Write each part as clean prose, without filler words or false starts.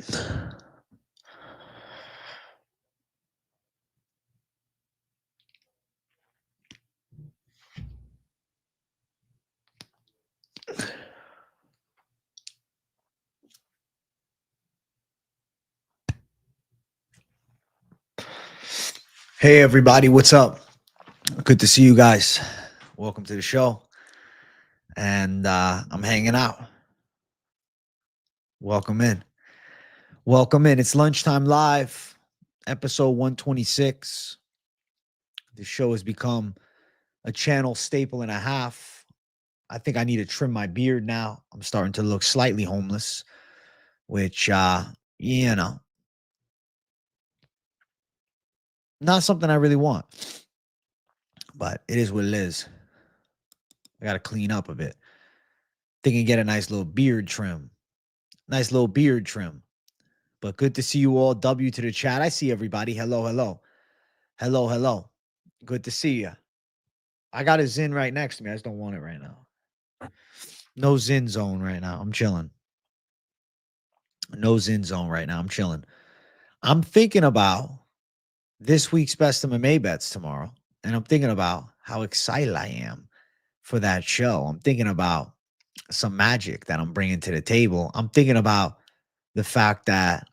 Hey everybody, what's up? Good to see you guys. Welcome to the show. And I'm hanging out. Welcome in. Welcome in. It's Lunchtime Live, episode 126. The show has become a channel staple and a half. I think I need to trim my beard now. I'm starting to look slightly homeless, which not something I really want. But it is what it is. I got to clean up a bit. Think get a nice little beard trim. Nice little beard trim. But good to see you all. W to the chat. I see everybody. Hello, hello. Hello, hello. Good to see you. I got a Zin right next to me. I just don't want it right now. No Zin zone right now. I'm chilling. No Zin zone right now. I'm chilling. I'm thinking about this week's best MMA bets tomorrow. And I'm thinking about how excited I am for that show. I'm thinking about some magic that I'm bringing to the table. I'm thinking about the fact that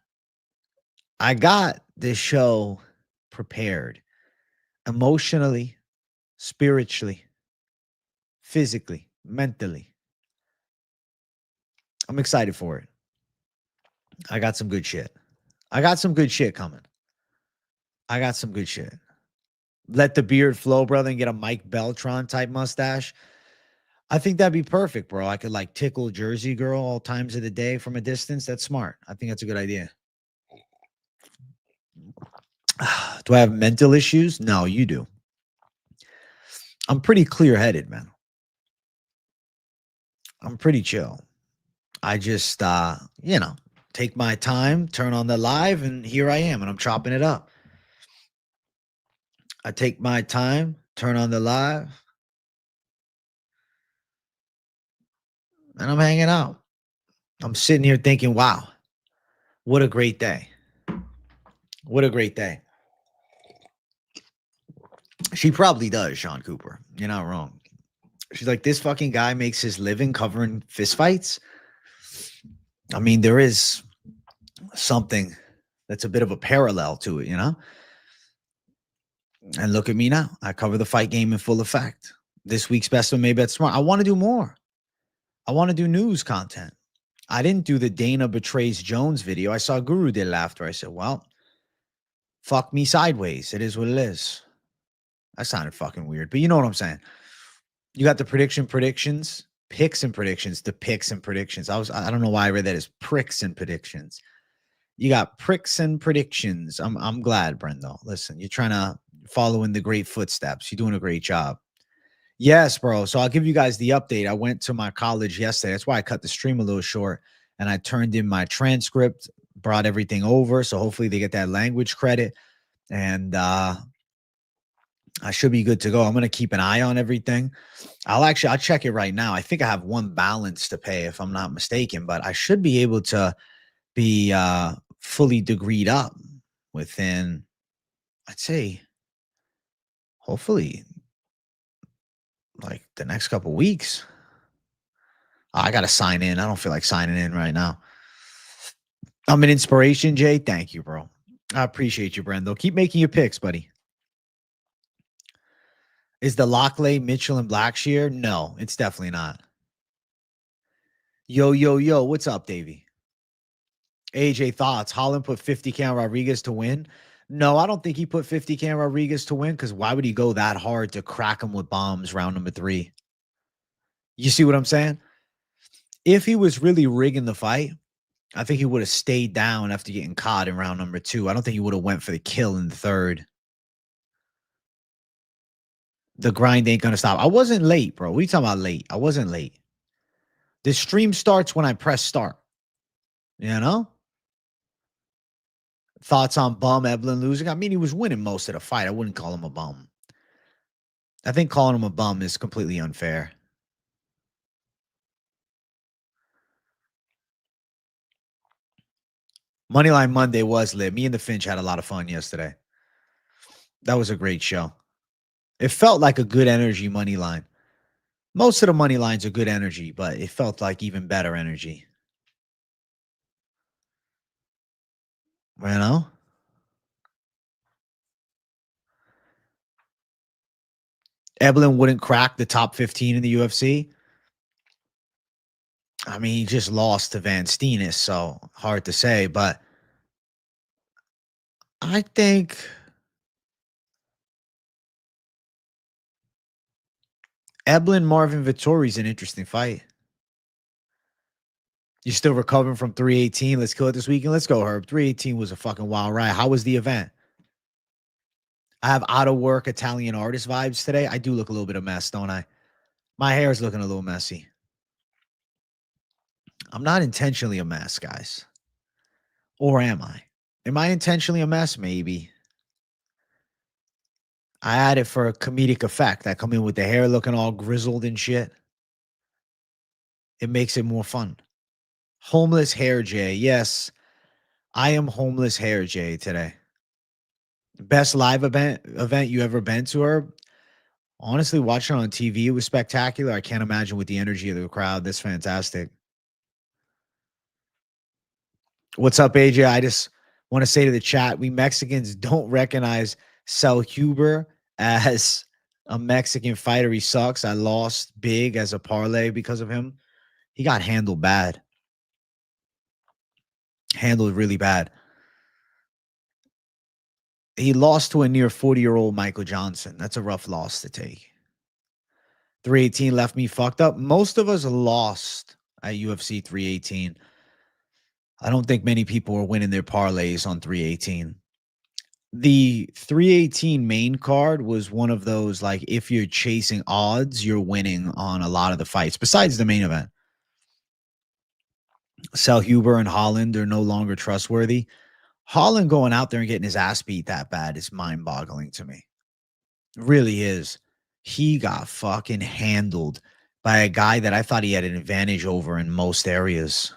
I got this show prepared emotionally, spiritually, physically, mentally. I'm excited for it. I got some good shit. I got some good shit coming. I got some good shit. Let the beard flow, brother, and get a Mike Beltran type mustache. I think that'd be perfect, bro. I could like tickle Jersey girl all times of the day from a distance. That's smart. I think that's a good idea. Do I have mental issues? No, you do. I'm pretty clear-headed, man. I'm pretty chill. I just, take my time, turn on the live, and here I am, and I'm chopping it up. I take my time, turn on the live, and I'm hanging out. I'm sitting here thinking, wow, what a great day. What a great day. She probably does, Sean Cooper. You're not wrong. She's like, this fucking guy makes his living covering fistfights. I mean, there is something that's a bit of a parallel to it, you know? And look at me now. I cover the fight game in full effect. This week's best of maybe that's smart. I want to do more. I want to do news content. I didn't do the Dana betrays Jones video. I saw Guru did it after. I said, well, fuck me sideways. It is what it is. That sounded fucking weird, but you know what I'm saying. You got the predictions, picks and predictions, the picks and predictions. I don't know why I read that as pricks and predictions. You got pricks and predictions. I'm glad, Brendo. Listen, you're trying to follow in the great footsteps. You're doing a great job. Yes, bro. So I'll give you guys the update. I went to my college yesterday. That's why I cut the stream a little short. And I turned in my transcript, brought everything over. So hopefully they get that language credit. And I should be good to go. I'm going to keep an eye on everything. I'll check it right now. I think I have one balance to pay if I'm not mistaken, but I should be able to be fully degreed up within, I'd say, hopefully like the next couple weeks. I got to sign in. I don't feel like signing in right now. I'm an inspiration, Jay. Thank you, bro. I appreciate you, Brendo. Keep making your picks, buddy. Is the Lockley, Mitchell, and Blackshear? No, it's definitely not. Yo. What's up, Davey? AJ, thoughts? Holland put 50K on Rodriguez to win? No, I don't think he put 50K on Rodriguez to win because why would he go that hard to crack him with bombs round number 3? You see what I'm saying? If he was really rigging the fight, I think he would have stayed down after getting caught in round number 2. I don't think he would have went for the kill in the 3rd. The grind ain't going to stop. I wasn't late, bro. What are you talking about late? I wasn't late. This stream starts when I press start. You know? Thoughts on Bum Evelyn losing? I mean, he was winning most of the fight. I wouldn't call him a bum. I think calling him a bum is completely unfair. Moneyline Monday was lit. Me and the Finch had a lot of fun yesterday. That was a great show. It felt like a good energy money line. Most of the money lines are good energy, but it felt like even better energy. You know? Evelyn wouldn't crack the top 15 in the UFC. I mean, he just lost to Van Steenis, so hard to say, but I think Eblin Marvin Vittori is an interesting fight. You're still recovering from 318. Let's kill it this weekend. Let's go, Herb. 318 was a fucking wild ride. How was the event? I have out of work Italian artist vibes today. I do look a little bit of mess, don't I? My hair is looking a little messy. I'm not intentionally a mess, guys. Or am I? Am I intentionally a mess? Maybe. I add it for a comedic effect. I come in with the hair looking all grizzled and shit. It makes it more fun. Homeless Hair Jay. Yes, I am Homeless Hair Jay today. Best live event you ever been to, her? Honestly, watching on TV, it was spectacular. I can't imagine with the energy of the crowd. That's fantastic. What's up, AJ? I just want to say to the chat, we Mexicans don't recognize Sel Huber as a Mexican fighter. He sucks. I lost big as a parlay because of him. He got handled bad. Handled really bad. He lost to a near 40-year-old Michael Johnson. That's a rough loss to take. 318 left me fucked up. Most of us lost at UFC 318. I don't think many people are winning their parlays on 318. The 318 main card was one of those, like, if you're chasing odds, you're winning on a lot of the fights, besides the main event. Sel Huber and Holland are no longer trustworthy. Holland going out there and getting his ass beat that bad is mind-boggling to me. It really is. He got fucking handled by a guy that I thought he had an advantage over in most areas.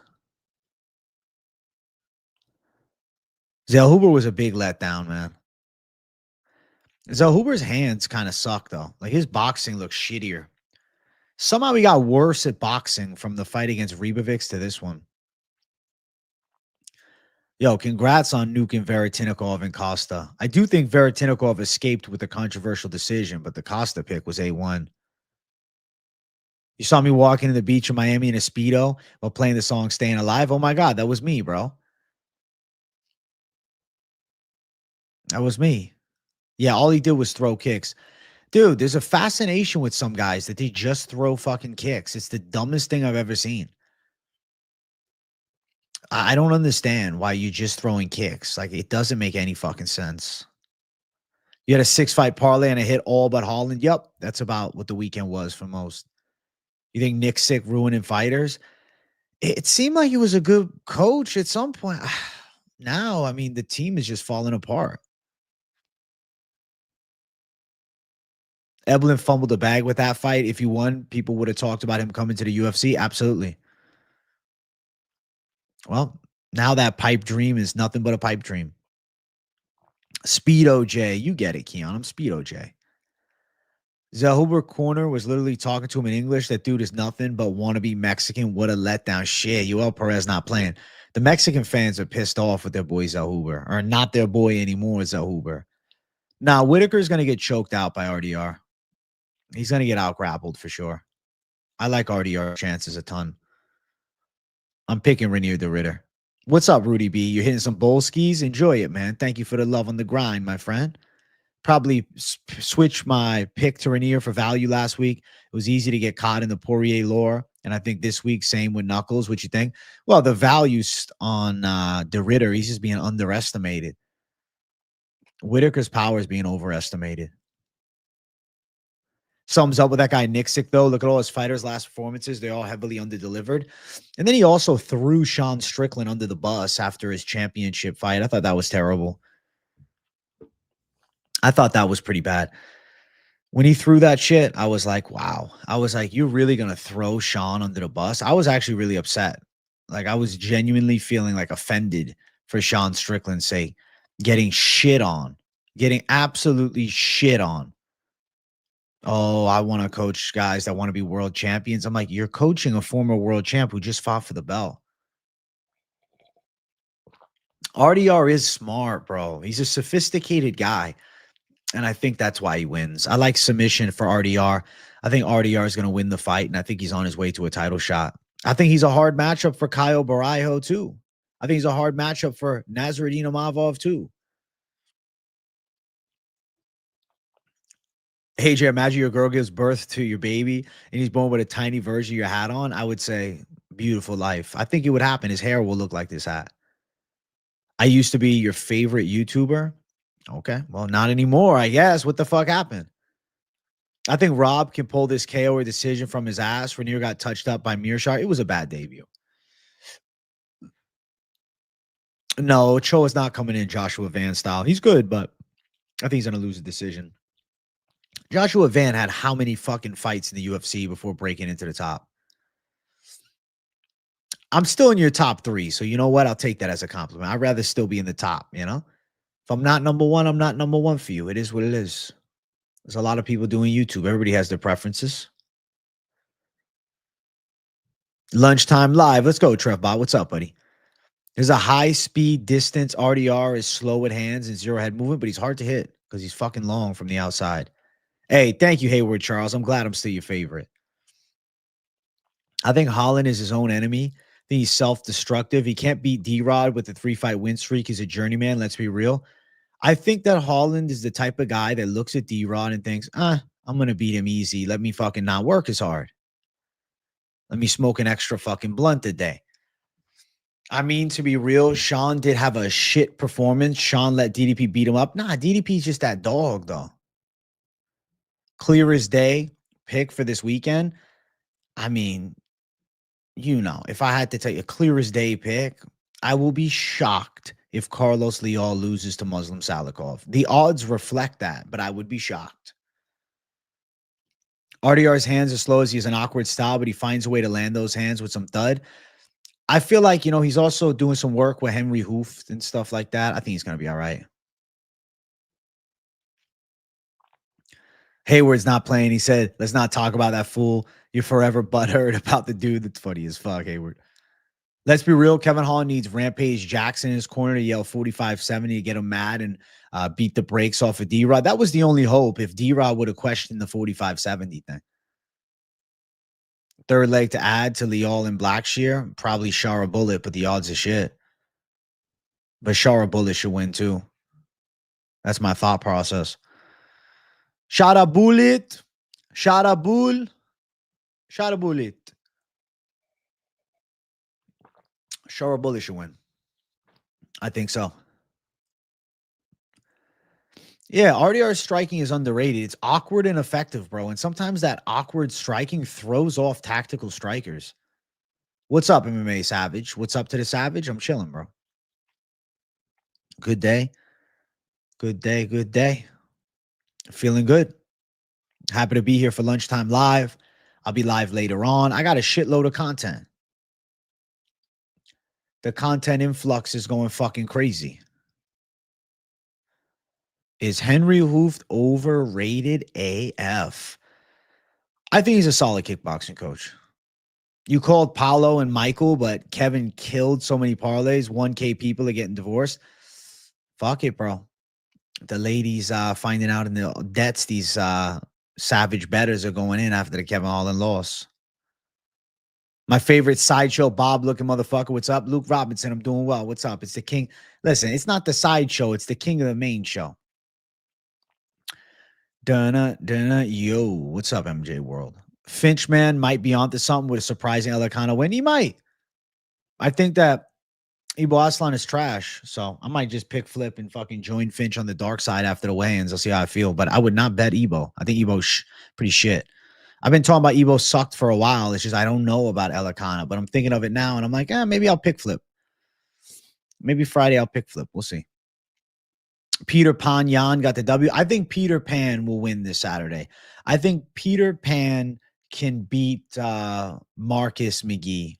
Zellhuber was a big letdown, man. Zellhuber's hands kind of suck, though. Like, his boxing looks shittier. Somehow he got worse at boxing from the fight against Ribovics to this one. Yo, congrats on nuking Veretinikov and Costa. I do think Veretinikov escaped with a controversial decision, but the Costa pick was A1. You saw me walking to the beach in Miami in a Speedo while playing the song Staying Alive? Oh my God, that was me, bro. That was me. Yeah, all he did was throw kicks. Dude, there's a fascination with some guys that they just throw fucking kicks. It's the dumbest thing I've ever seen. I don't understand why you're just throwing kicks. Like, it doesn't make any fucking sense. You had a 6-fight parlay and a hit all but Holland. Yep, that's about what the weekend was for most. You think Nick Sick ruining fighters? It seemed like he was a good coach at some point. Now, I mean, the team is just falling apart. Evelyn fumbled the bag with that fight. If he won, people would have talked about him coming to the UFC. Absolutely. Well, now that pipe dream is nothing but a pipe dream. Speedo J. You get it, Keon. I'm Speedo J. Zellhuber corner was literally talking to him in English. That dude is nothing but wannabe Mexican. What a letdown. Shit, Yoel Perez not playing. The Mexican fans are pissed off with their boy Zellhuber, or not their boy anymore, Zellhuber. Now, Whitaker's going to get choked out by RDR. He's going to get out grappled for sure. I like RDR chances a ton. I'm picking Rainier the Ritter. What's up, Rudy B? You're hitting some bowl skis? Enjoy it, man. Thank you for the love on the grind, my friend. Probably switch my pick to Rainier for value last week. It was easy to get caught in the Poirier lore. And I think this week, same with Knuckles. What you think? Well, the values on the Ritter, he's just being underestimated. Whitaker's power is being overestimated. Sums up with that guy Nixick, though. Look at all his fighters' last performances. They're all heavily underdelivered. And then he also threw Sean Strickland under the bus after his championship fight. I thought that was terrible. I thought that was pretty bad. When he threw that shit, I was like, wow. I was like, you're really going to throw Sean under the bus? I was actually really upset. Like, I was genuinely feeling like offended for Sean Strickland's sake, getting shit on, getting absolutely shit on. Oh, I want to coach guys that want to be world champions. I'm like, you're coaching a former world champ who just fought for the belt. RDR is smart, bro. He's a sophisticated guy. And I think that's why he wins. I like submission for RDR. I think RDR is going to win the fight, and I think he's on his way to a title shot. I think he's a hard matchup for Kyle Barajo, too. I think he's a hard matchup for Nasruddin Imavov, too. Hey, Jay, imagine your girl gives birth to your baby, and he's born with a tiny version of your hat on. I would say, beautiful life. I think it would happen. His hair will look like this hat. I used to be your favorite YouTuber. Okay, well, not anymore, I guess. What the fuck happened? I think Rob can pull this KO or decision from his ass. Ranier got touched up by Mearshart. It was a bad debut. No, Cho is not coming in Joshua Van style. He's good, but I think he's going to lose a decision. Joshua Van had how many fucking fights in the UFC before breaking into the top? I'm still in your top 3, so you know what? I'll take that as a compliment. I'd rather still be in the top, you know? If I'm not number 1, I'm not number 1 for you. It is what it is. There's a lot of people doing YouTube. Everybody has their preferences. Lunchtime live. Let's go, Trevbot. What's up, buddy? There's a high-speed distance. RDR is slow at hands and zero head movement, but he's hard to hit because he's fucking long from the outside. Hey, thank you, Hayward Charles. I'm glad I'm still your favorite. I think Holland is his own enemy. I think he's self-destructive. He can't beat D-Rod with a 3-fight win streak. He's a journeyman. Let's be real. I think that Holland is the type of guy that looks at D-Rod and thinks, I'm going to beat him easy. Let me fucking not work as hard. Let me smoke an extra fucking blunt a day. I mean, to be real, Sean did have a shit performance. Sean let DDP beat him up. Nah, DDP's just that dog, though. Clear as day pick for this weekend. I mean, you know, if I had to tell you a clear as day pick, I will be shocked if Carlos Leal loses to Muslim Salikov. The odds reflect that, but I would be shocked. RDR's hands are slow as he has an awkward style, but he finds a way to land those hands with some thud. I feel like, you know, he's also doing some work with Henry Hooft and stuff like that. I think he's going to be all right. Hayward's not playing. He said, let's not talk about that fool. You're forever butthurt about the dude. That's funny as fuck, Hayward. Let's be real. Kevin Holland needs Rampage Jackson in his corner to yell 45-70 to get him mad and beat the brakes off of D-Rod. That was the only hope if D-Rod would have questioned the 45-70 thing. Third leg to add to Leal and Blackshear. Probably Shara Bullet, but the odds are shit. But Shara Bullet should win too. That's my thought process. Shara Bullet. Shara Bull. Shara Bullet. Shara Bullet should win. I think so. Yeah, RDR striking is underrated. It's awkward and effective, bro. And sometimes that awkward striking throws off tactical strikers. What's up, MMA Savage? What's up to the Savage? I'm chilling, bro. Good day. Good day. Good day. Feeling good. Happy to be here for Lunchtime Live. I'll be live later on. I got a shitload of content. The content influx is going fucking crazy. Is Henry Hooft overrated AF? I think he's a solid kickboxing coach. You called Paulo and Michael, but Kevin killed so many parlays. 1K people are getting divorced. Fuck it, bro. The ladies finding out in the debts these savage bettors are going in after the Kevin Holland loss. My favorite sideshow Bob looking motherfucker. What's up? Luke Robinson. I'm doing well. What's up? It's the king. Listen, it's not the sideshow. It's the king of the main show. Dunna. Yo, what's up, MJ World? Finchman might be onto something with a surprising Elikana win. He might. I think that Ibo Aslan is trash, so I might just pick flip and fucking join Finch on the dark side after the weigh-ins. I'll see how I feel, but I would not bet Ibo. I think Ibo's pretty shit. I've been talking about Ibo sucked for a while. It's just I don't know about Elikana, but I'm thinking of it now, and I'm like, maybe I'll pick flip. Maybe Friday I'll pick flip. We'll see. Peter Pan Yan got the W. I think Peter Pan will win this Saturday. I think Peter Pan can beat Marcus McGee.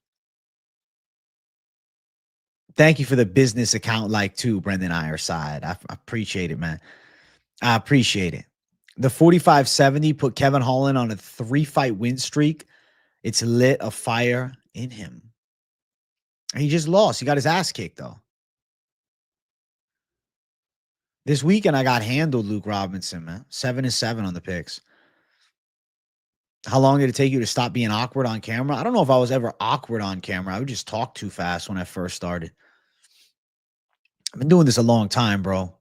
Thank you for the business account like too, Brendan Ireside. I appreciate it, man. I appreciate it. The 45-70 put Kevin Holland on a 3-fight win streak. It's lit a fire in him. He just lost. He got his ass kicked, though. This weekend, I got handled, Luke Robinson, man. 7-7 on the picks. How long did it take you to stop being awkward on camera? I don't know if I was ever awkward on camera. I would just talk too fast when I first started. I've been doing this a long time, bro.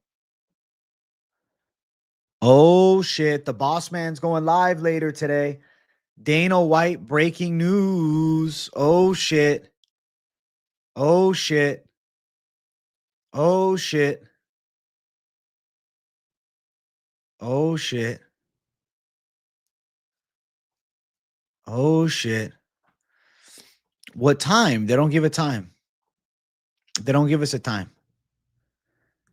Oh, shit. The boss man's going live later today. Dana White breaking news. Oh, shit. Oh, shit. Oh, shit. Oh, shit. Oh, shit. What time? They don't give a time. They don't give us a time.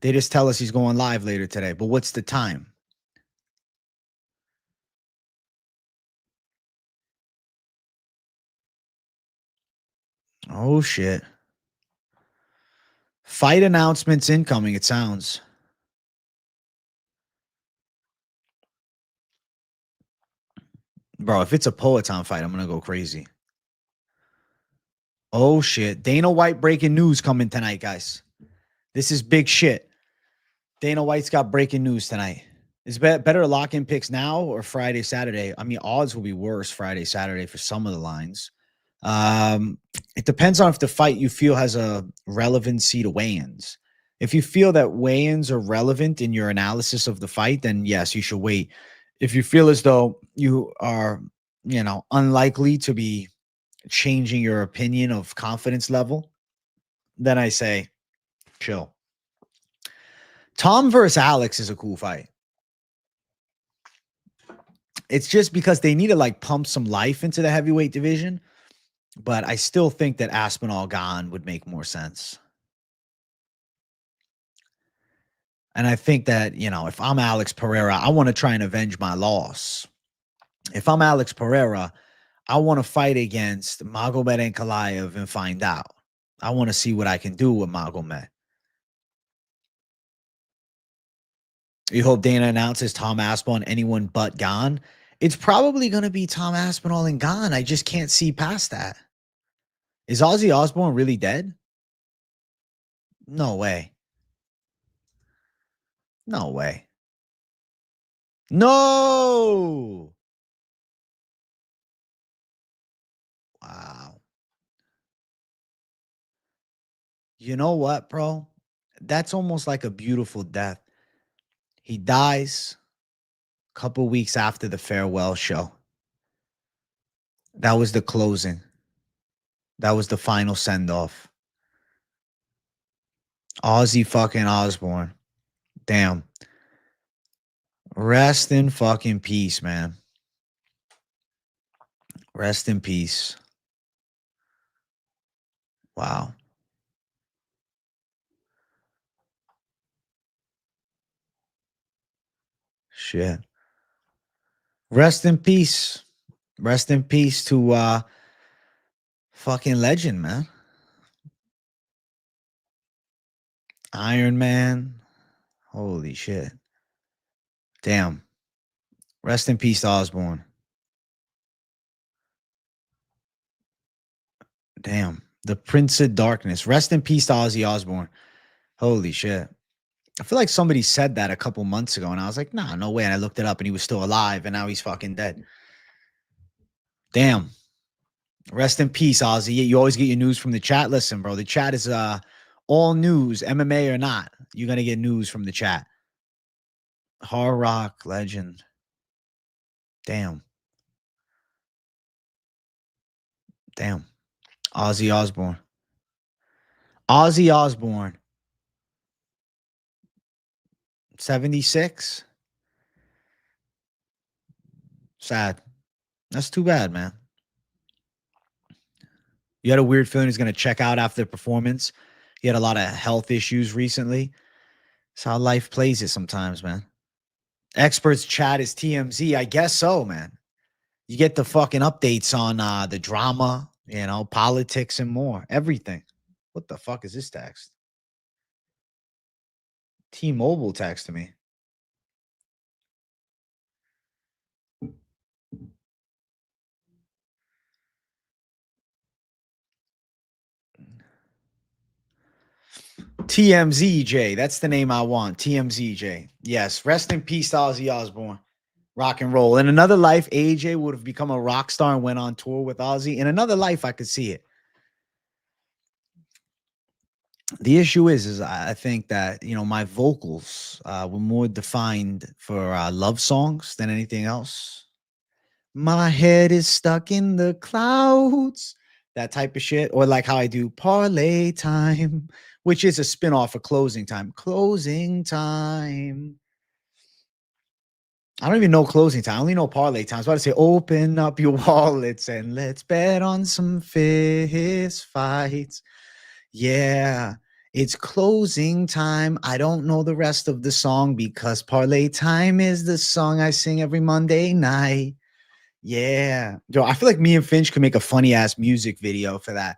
They just tell us he's going live later today. But what's the time? Oh, shit. Fight announcements incoming, it sounds. Bro, if it's a Poetan fight, I'm going to go crazy. Oh, shit. Dana White breaking news coming tonight, guys. This is big shit. Dana White's got breaking news tonight. Is better to lock in picks now or Friday, Saturday? I mean, odds will be worse Friday, Saturday for some of the lines. It depends on if the fight you feel has a relevancy to weigh-ins. If you feel that weigh-ins are relevant in your analysis of the fight, then yes, you should wait. If you feel as though you are, unlikely to be changing your opinion of confidence level, then I say chill. Tom versus Alex is a cool fight. It's just because they need to pump some life into the heavyweight division. But I still think that Aspinall Gane would make more sense. And I think that, if I'm Alex Pereira, I want to try and avenge my loss. If I'm Alex Pereira, I want to fight against Magomed Ankalaev and find out. I want to see what I can do with Magomed. You hope Dana announces Tom Aspinall and anyone but Gane. It's probably going to be Tom Aspinall and Gane. I just can't see past that. Is Ozzy Osbourne really dead? No way. No way. No. Wow. You know what, bro? That's almost like a beautiful death. He dies a couple weeks after the farewell show. That was the closing. That was the final send-off. Ozzy fucking Osbourne. Damn. Rest in fucking peace, man. Rest in peace. Wow. Shit. Rest in peace. Rest in peace to fucking legend, man. Iron Man. Holy shit. Damn. Rest in peace to Osbourne. Damn. The Prince of Darkness. Rest in peace to Ozzy Osbourne. Holy shit. I feel like somebody said that a couple months ago, and I was like, nah, no way. And I looked it up, and he was still alive, and now he's fucking dead. Damn. Rest in peace, Ozzy. You always get your news from the chat. Listen, bro, the chat is all news, MMA or not. You're going to get news from the chat. Hard rock legend. Damn. Damn. Ozzy Osbourne. Ozzy Osbourne. 76. Sad. That's too bad, man. You had a weird feeling he's going to check out after the performance. He had a lot of health issues recently. That's how life plays it sometimes, man. Experts chat is TMZ. I guess so, man. You get the fucking updates on the drama, politics and more. Everything. What the fuck is this text? T-Mobile texted me. TMZJ. That's the name I want. TMZJ. Yes. Rest in peace, Ozzy Osbourne. Rock and roll. In another life, AJ would have become a rock star and went on tour with Ozzy. In another life, I could see it. The issue is I think that, my vocals were more defined for love songs than anything else. My head is stuck in the clouds. That type of shit. Or like how I do parlay time, which is a spinoff of closing time. Closing time. I don't even know closing time. I only know parlay time. I was about to say, open up your wallets and let's bet on some fist fights. Yeah, it's closing time. I don't know the rest of the song because parlay time is the song I sing every Monday night. Yeah. Yo, I feel like me and Finch could make a funny ass music video for that.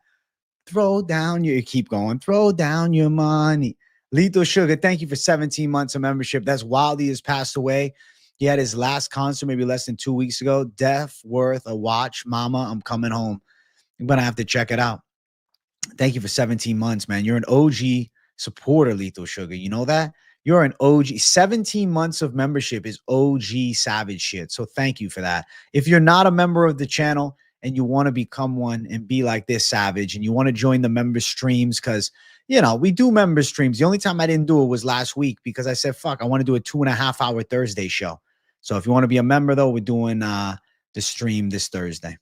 Throw down your, keep going, throw down your money. Lethal Sugar, thank you for 17 months of membership. That's wild. He has passed away. He had his last concert maybe less than 2 weeks ago. Death worth a watch. Mama, I'm coming home. I'm going to have to check it out. Thank you for 17 months, man. You're an OG supporter, Lethal Sugar. You know that? You're an OG. 17 months of membership is OG savage shit. So thank you for that. If you're not a member of the channel and you want to become one and be like this savage and you want to join the member streams, because, we do member streams. The only time I didn't do it was last week because I said, fuck, I want to do a 2.5 hour Thursday show. So if you want to be a member, though, we're doing the stream this Thursday.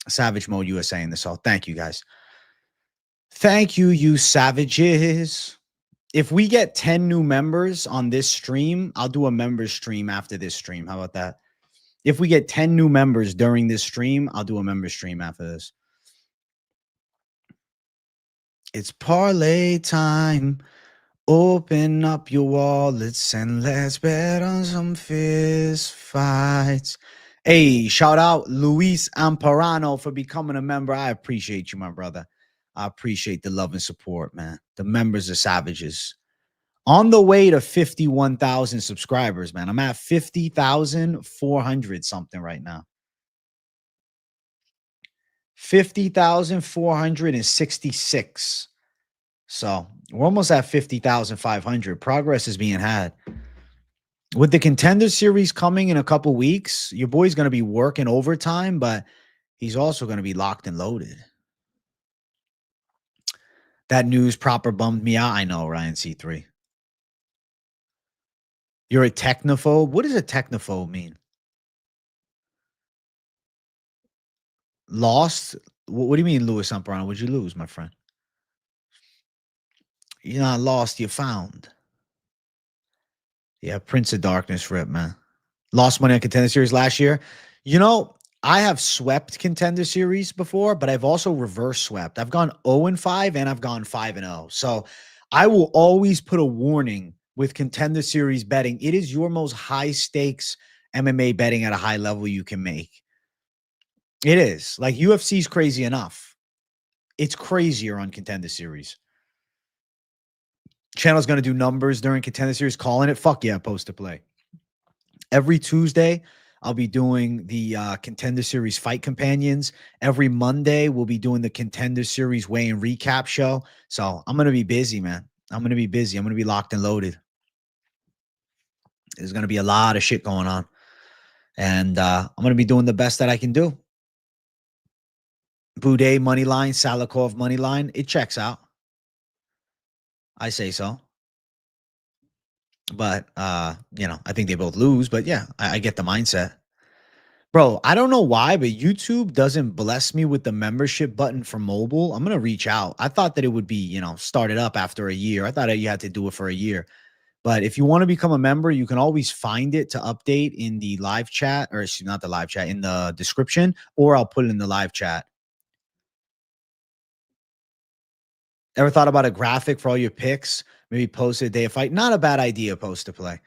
Savage Mode USA in this all. Thank you, guys. Thank you, you savages. If we get 10 new members on this stream, I'll do a member stream after this stream. How about that? If we get 10 new members during this stream, I'll do a member stream after this. It's parlay time. Open up your wallets and let's bet on some fist fights. Hey, shout out Luis Amparano for becoming a member. I appreciate you, my brother. I appreciate the love and support, man. The members are savages. On the way to 51,000 subscribers, man. I'm at 50,400 something right now. 50,466. So we're almost at 50,500. Progress is being had. With the Contender Series coming in a couple weeks, your boy's going to be working overtime, but he's also going to be locked and loaded. That news proper bummed me out. I know, Ryan C3. You're a technophobe? What does a technophobe mean? Lost? What do you mean, Louis Amparano? What'd you lose, my friend? You're not lost, you're found. Yeah, Prince of Darkness, rip, man. Lost money on Contender Series last year. I have swept Contender Series before, but I've also reverse swept. I've gone 0-5 and I've gone 5-0. So I will always put a warning with Contender Series betting. It is your most high stakes MMA betting at a high level you can make. It is. Like UFC is crazy enough. It's crazier on Contender Series. Channel's going to do numbers during Contender Series, calling it. Fuck yeah, post to play. Every Tuesday, I'll be doing the Contender Series Fight Companions. Every Monday, we'll be doing the Contender Series weigh-in recap show. So I'm going to be busy, man. I'm going to be busy. I'm going to be locked and loaded. There's going to be a lot of shit going on. And I'm going to be doing the best that I can do. Boudet Moneyline, Salikov Moneyline. It checks out. I say so. But, I think they both lose. But, yeah, I get the mindset. Bro, I don't know why, but YouTube doesn't bless me with the membership button for mobile. I'm going to reach out. I thought that it would be, started up after a year. I thought you had to do it for a year. But if you want to become a member, you can always find it to update in the live chat, or not the live chat, in the description, or I'll put it in the live chat. Ever thought about a graphic for all your picks? Maybe post a day of fight. Not a bad idea, post to play.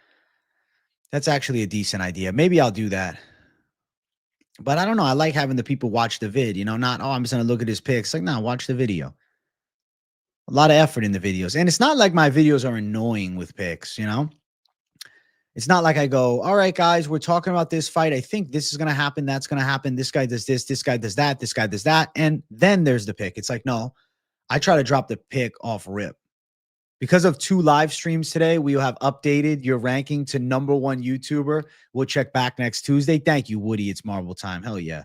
That's actually a decent idea. Maybe I'll do that. But I don't know. I like having the people watch the vid, not, oh, I'm just going to look at his picks. Like, no, watch the video. A lot of effort in the videos. And it's not like my videos are annoying with picks, you know? It's not like I go, all right, guys, we're talking about this fight. I think this is going to happen. That's going to happen. This guy does this. This guy does that. This guy does that. And then there's the pick. It's like, no, I try to drop the pick off rip. Because of 2 live streams today, we will have updated your ranking to #1 YouTuber. We'll check back next Tuesday. Thank you, Woody. It's Marvel time. Hell yeah.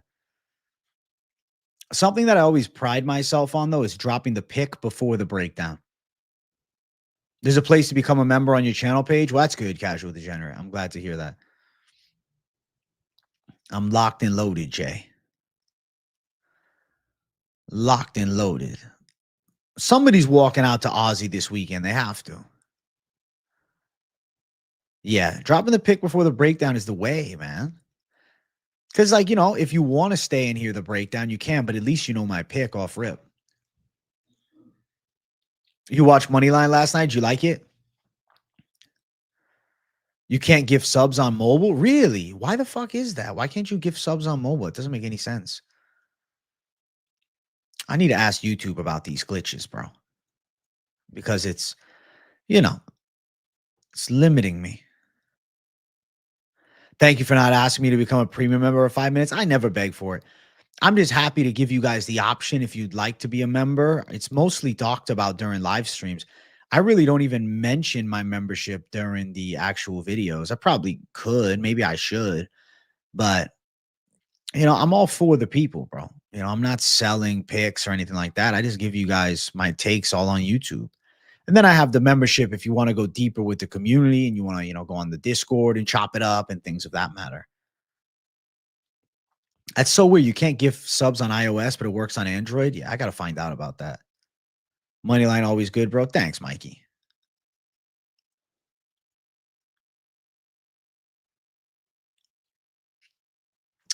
Something that I always pride myself on, though, is dropping the pick before the breakdown. There's a place to become a member on your channel page. Well, that's good, Casual Degenerate. I'm glad to hear that. I'm locked and loaded, Jay. Locked and loaded. Somebody's walking out to Ozzy this weekend. They have to. Yeah, dropping the pick before the breakdown is the way, man. Because, like, you know, if you want to stay and hear the breakdown, you can, but at least you know my pick off rip. You watched Moneyline last night? Did you like it? You can't give subs on mobile? Really? Why the fuck is that? Why can't you give subs on mobile? It doesn't make any sense. I need to ask YouTube about these glitches, bro. Because it's, you know, it's limiting me. Thank you for not asking me to become a premium member of 5 minutes. I never beg for it. I'm just happy to give you guys the option if you'd like to be a member. It's mostly talked about during live streams. I really don't even mention my membership during the actual videos. I probably could. Maybe I should. But, you know, I'm all for the people, bro. You know, I'm not selling picks or anything like that. I just give you guys my takes all on YouTube. And then I have the membership if you want to go deeper with the community and you want to, you know, go on the Discord and chop it up and things of that matter. That's so weird. You can't give subs on iOS, but it works on Android. Yeah, I got to find out about that. Moneyline always good, bro. Thanks, Mikey.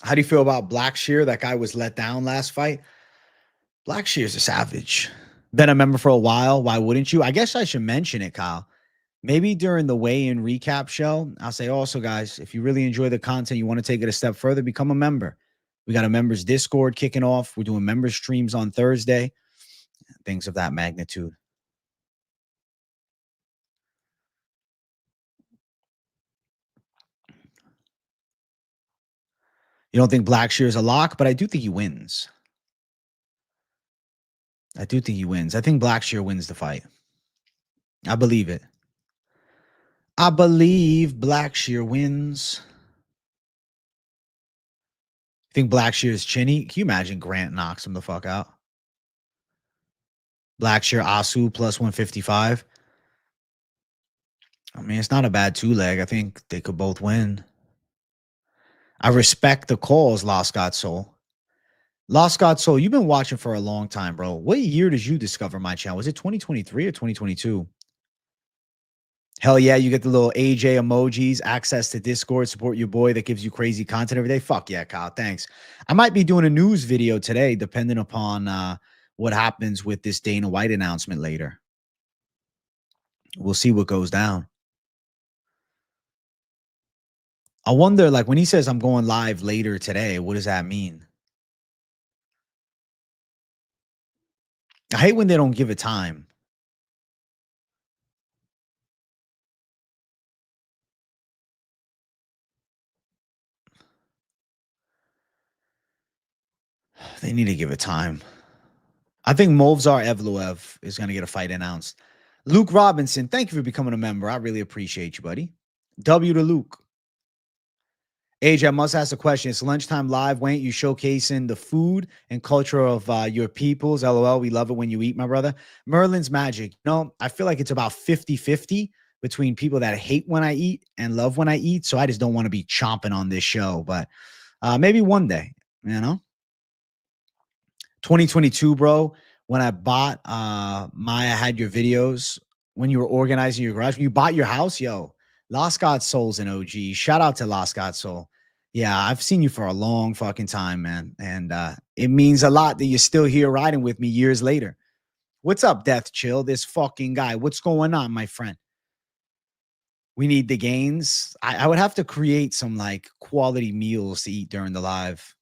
How do you feel about Blackshear? That guy was let down last fight. Blackshear's a savage. Been a member for a while. Why wouldn't you? I guess I should mention it, Kyle. Maybe during the weigh-in recap show, I'll say also, guys, if you really enjoy the content, you want to take it a step further, become a member. We got a members Discord kicking off. We're doing member streams on Thursday. Things of that magnitude. You don't think Blackshear is a lock, but I do think he wins. I do think he wins. I think Blackshear wins the fight. I believe it. I believe Blackshear wins. Think Blackshear is chinny? Can you imagine Grant knocks him the fuck out? Blackshear, Asu plus 155. I mean, it's not a bad 2-leg. I think they could both win. I respect the calls, Lost God Soul. Lost God Soul, you've been watching for a long time, bro. What year did you discover my channel? Was it 2023 or 2022? Hell yeah, you get the little AJ emojis, access to Discord, support your boy that gives you crazy content every day. Fuck yeah, Kyle. Thanks. I might be doing a news video today, depending upon what happens with this Dana White announcement later. We'll see what goes down. I wonder, like, when he says I'm going live later today, what does that mean? I hate when they don't give a time. They need to give a time. I think Movsar Evloev is going to get a fight announced. Luke Robinson, thank you for becoming a member. I really appreciate you, buddy. W to Luke. AJ, I must ask a question. It's lunchtime live. Why ain't you showcasing the food and culture of your peoples? LOL. We love it when you eat, my brother. Merlin's Magic. No, I feel like it's about 50-50 between people that hate when I eat and love when I eat. So I just don't want to be chomping on this show. But maybe one day, you know? 2022, bro. When I bought Maya had your videos when you were organizing your garage. When you bought your house, yo, Lost God Soul's an OG. Shout out to Lost God Soul. Yeah, I've seen you for a long fucking time, man. And it means a lot that you're still here riding with me years later. What's up, Death Chill? This fucking guy. What's going on, my friend? We need the gains. I would have to create some like quality meals to eat during the live.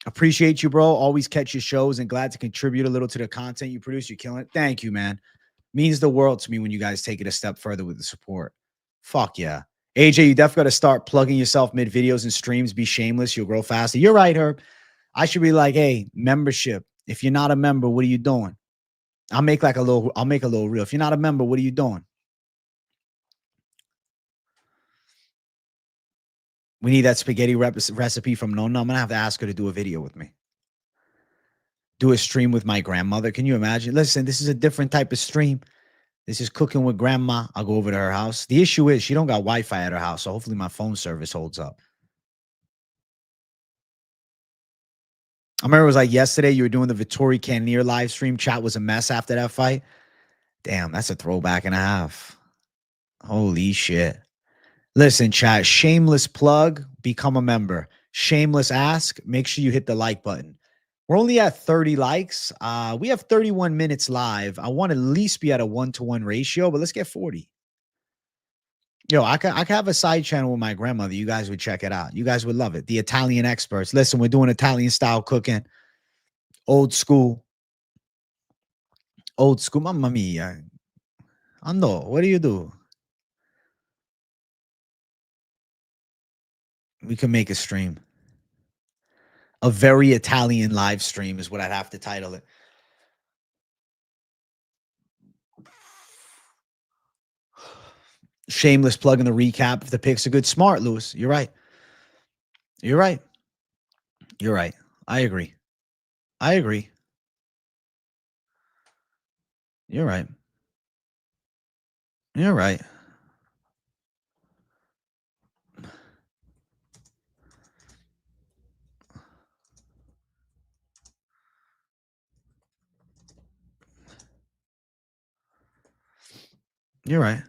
Appreciate you, bro. Always catch your shows and glad to contribute a little to the content you produce. You're killing it. Thank you, man. Means the world to me when you guys take it a step further with the support. Fuck yeah. AJ, you definitely got to start plugging yourself mid videos and streams. Be shameless. You'll grow faster. You're right, Herb. I should be like, hey, membership. If you're not a member, what are you doing? I'll make a little reel. If you're not a member, what are you doing? We need that spaghetti recipe from Nonna. I'm going to have to ask her to do a video with me. Do a stream with my grandmother. Can you imagine? Listen, this is a different type of stream. This is cooking with grandma. I'll go over to her house. The issue is she don't got Wi-Fi at her house, so hopefully my phone service holds up. I remember it was like yesterday you were doing the Vittori Canier live stream. Chat was a mess after that fight. Damn, that's a throwback and a half. Holy shit. Listen, chat, shameless plug, become a member. Shameless ask, make sure you hit the like button. We're only at 30 likes. We have 31 minutes live. I want to at least be at a 1-to-1 ratio, but let's get 40. Yo, I could have a side channel with my grandmother. You guys would check it out. You guys would love it. The Italian experts. Listen, we're doing Italian style cooking. Old school. Old school. Mamma mia. Ando, what do you do? We can make a stream. A very Italian live stream is what I'd have to title it. Shameless plug in the recap. If the picks are good, smart, Lewis. You're right. You're right. You're right. I agree. I agree. You're right. You're right. You're right.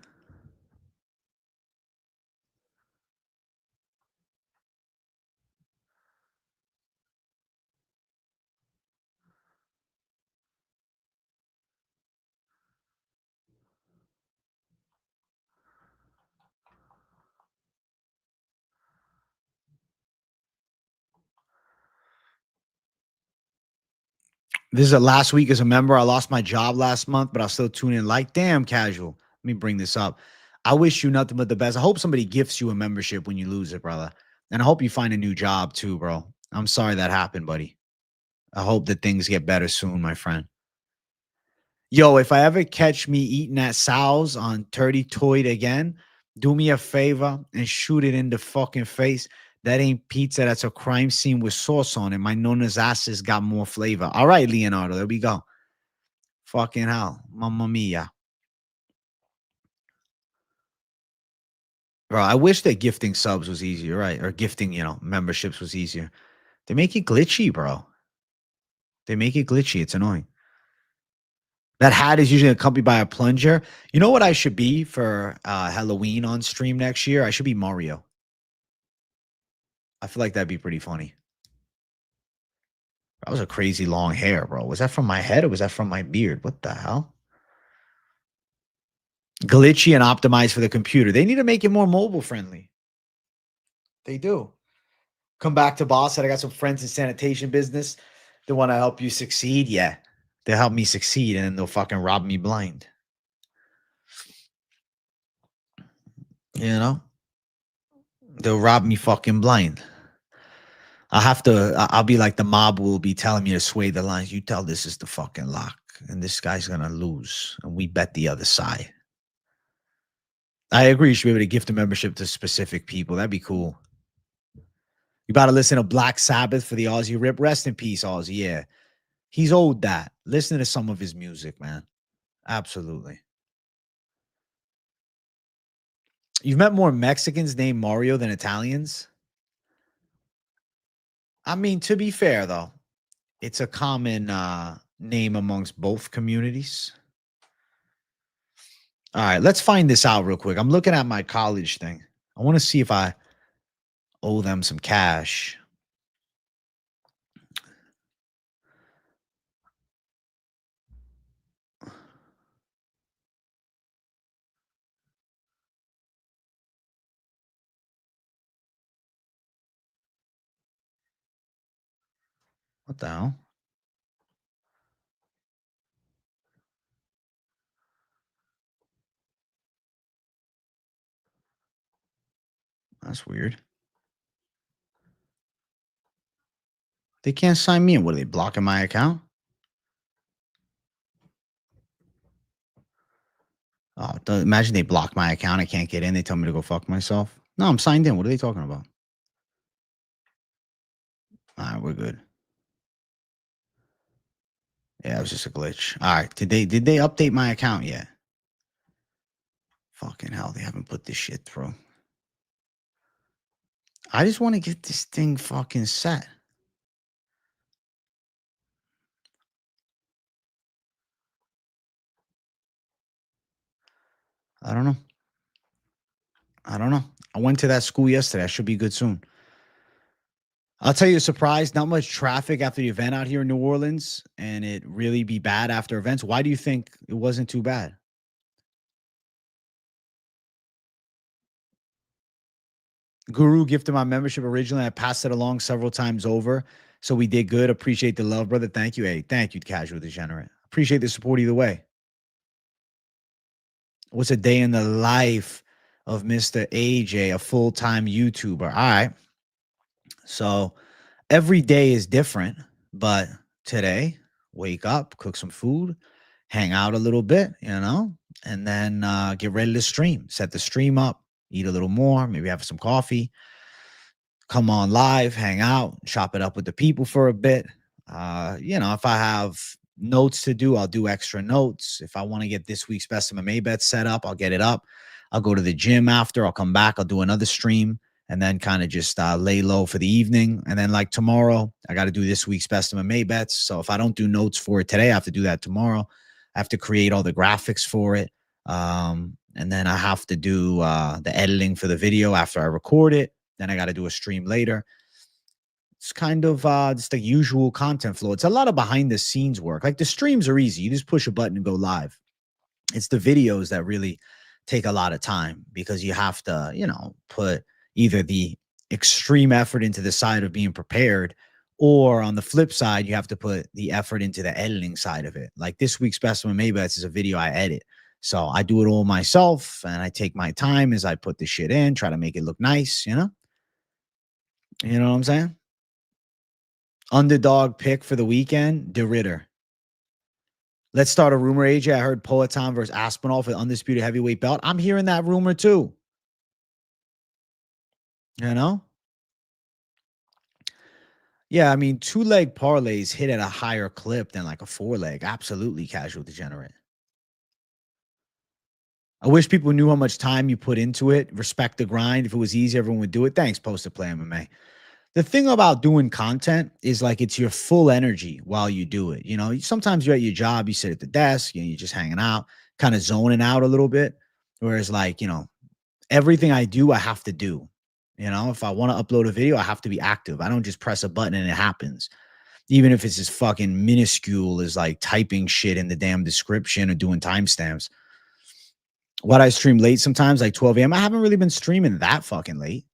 This is a last week as a member. I lost my job last month, but I'll still tune in like, damn, casual. Let me bring this up. I wish you nothing but the best. I hope somebody gifts you a membership when you lose it, brother. And I hope you find a new job too, bro. I'm sorry that happened, buddy. I hope that things get better soon, my friend. Yo, if I ever catch me eating at Sal's on 30 Toyd again, do me a favor and shoot it in the fucking face. That ain't pizza. That's a crime scene with sauce on it. My Nonna's asses got more flavor. All right, Leonardo, there we go. Fucking hell. Mamma mia. Bro, I wish that gifting subs was easier, right? Or gifting, memberships was easier. They make it glitchy, bro. They make it glitchy. It's annoying. That hat is usually accompanied by a plunger. You know what I should be for Halloween on stream next year? I should be Mario. I feel like that'd be pretty funny. That was a crazy long hair, bro. Was that from my head or was that from my beard? What the hell? Glitchy and optimized for the computer. They need to make it more mobile friendly. They do. Come back to boss. Said I got some friends in sanitation business. They want to help you succeed. Yeah. They'll help me succeed and then they'll fucking rob me blind. You know? They'll rob me fucking blind. I'll be like the mob will be telling me to sway the lines. You tell this is the fucking lock and this guy's going to lose. And we bet the other side. I agree. You should be able to gift a membership to specific people. That'd be cool. You about to listen to Black Sabbath for the Ozzy rip. Rest in peace, Ozzy. Yeah. He's owed that. Listen to some of his music, man. Absolutely. You've met more Mexicans named Mario than Italians? I mean, to be fair, though, it's a common name amongst both communities. All right, let's find this out real quick. I'm looking at my college thing. I want to see if I owe them some cash. What the hell? That's weird. They can't sign me in. What are they blocking my account? Oh, imagine they block my account. I can't get in. They tell me to go fuck myself. No, I'm signed in. What are they talking about? All right, we're good. Yeah, it was just a glitch. All right, did they update my account yet? Fucking hell, they haven't put this shit through. I just want to get this thing fucking set. I don't know. I don't know. I went to that school yesterday. I should be good soon. I'll tell you a surprise. Not much traffic after the event out here in New Orleans, and it really be bad after events. Why do you think it wasn't too bad? Guru gifted my membership originally. I passed it along several times over. So we did good. Appreciate the love, brother. Thank you. Hey, thank you, Casual Degenerate. Appreciate the support either way. What's a day in the life of Mr. AJ, a full-time YouTuber? All right. So every day is different, but today, wake up, cook some food, hang out a little bit, and then get ready to stream. Set the stream up, eat a little more, maybe have some coffee, come on live, hang out, chop it up with the people for a bit. If I have notes to do, I'll do extra notes. If I want to get this week's best MMA bet set up, I'll get it up. I'll go to the gym after. I'll come back. I'll do another stream and then kind of just lay low for the evening. And then like tomorrow, I got to do this week's best MMA bets. So if I don't do notes for it today, I have to do that tomorrow. I have to create all the graphics for it. And then I have to do the editing for the video after I record it. Then I got to do a stream later. It's kind of just the usual content flow. It's a lot of behind the scenes work. Like the streams are easy. You just push a button and go live. It's the videos that really take a lot of time because you have to, put either the extreme effort into the side of being prepared, or on the flip side, you have to put the effort into the editing side of it. Like this week's Best of Maybets is a video I edit. So I do it all myself and I take my time as I put the shit in, try to make it look nice, You know what I'm saying? Underdog pick for the weekend, De Ritter. Let's start a rumor, AJ. I heard Poatan versus Aspinall for the undisputed heavyweight belt. I'm hearing that rumor too. You know? Yeah, I mean, 2-leg parlays hit at a higher clip than like a 4-leg. Absolutely, Casual Degenerate. I wish people knew how much time you put into it. Respect the grind. If it was easy, everyone would do it. Thanks, Post to Play MMA. The thing about doing content is like it's your full energy while you do it. Sometimes you're at your job, you sit at the desk, you're just hanging out, kind of zoning out a little bit. Whereas, like, everything I do, I have to do. If I want to upload a video, I have to be active. I don't just press a button and it happens. Even if it's as fucking minuscule as like typing shit in the damn description or doing timestamps. What I stream late sometimes, like 12 a.m. I haven't really been streaming that fucking late.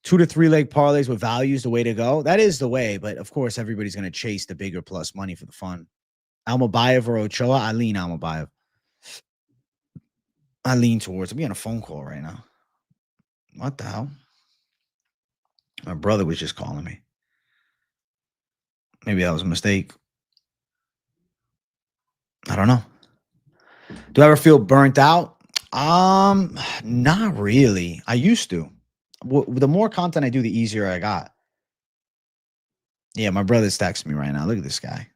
2 to 3 leg parlays with values the way to go. That is the way, but of course, everybody's going to chase the bigger plus money for the fun. Almabayev or Ochoa? I lean Almabayev. I lean towards. I'm getting a phone call right now. What the hell? My brother was just calling me. Maybe that was a mistake. I don't know. Do I ever feel burnt out? Not really. I used to. The more content I do, the easier I got. Yeah, my brother's texting me right now. Look at this guy.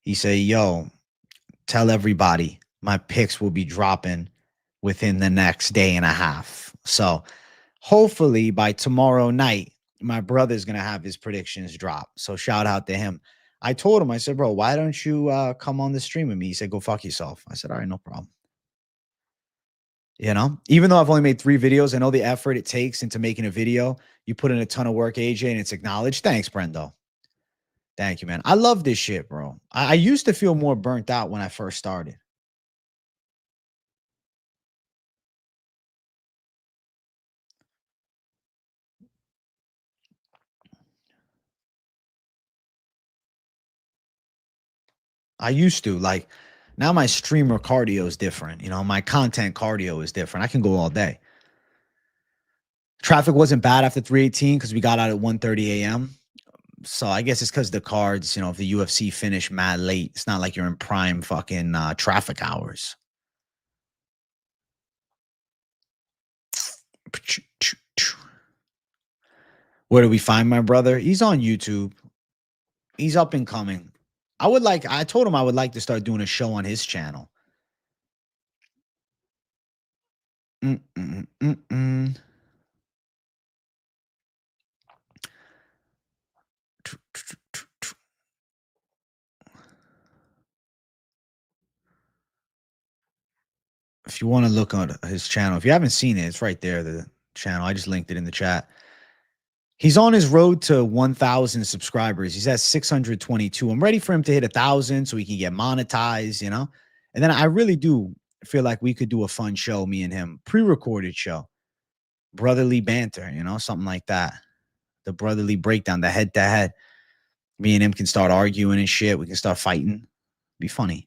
He say, "Yo, tell everybody my picks will be dropping within the next day and a half." So hopefully by tomorrow night, my brother's going to have his predictions drop. So shout out to him. I told him, I said, "Bro, why don't you come on the stream with me?" He said, "Go fuck yourself." I said, "All right, no problem." Even though I've only made 3 videos, I know the effort it takes into making a video. You put in a ton of work, AJ, and it's acknowledged. Thanks, Brendo. Thank you, man. I love this shit, bro. I used to feel more burnt out when I first started. I used to. Like, now my streamer cardio is different. You know, my content cardio is different. I can go all day. Traffic wasn't bad after 318 because we got out at 1:30 a.m. So I guess it's because the cards, you know, if the UFC finished mad late, it's not like you're in prime fucking traffic hours. Where do we find my brother? He's on YouTube. He's up and coming. I told him I would like to start doing a show on his channel. If you want to look on his channel, if you haven't seen it, it's right there, the channel. I just linked it in the chat. He's on his road to 1,000 subscribers. He's at 622. I'm ready for him to hit 1,000 so he can get monetized, you know? And then I really do feel like we could do a fun show, me and him, pre-recorded show, brotherly banter, you know, something like that. The brotherly breakdown, the head-to-head. Me and him can start arguing and shit. We can start fighting. Be funny.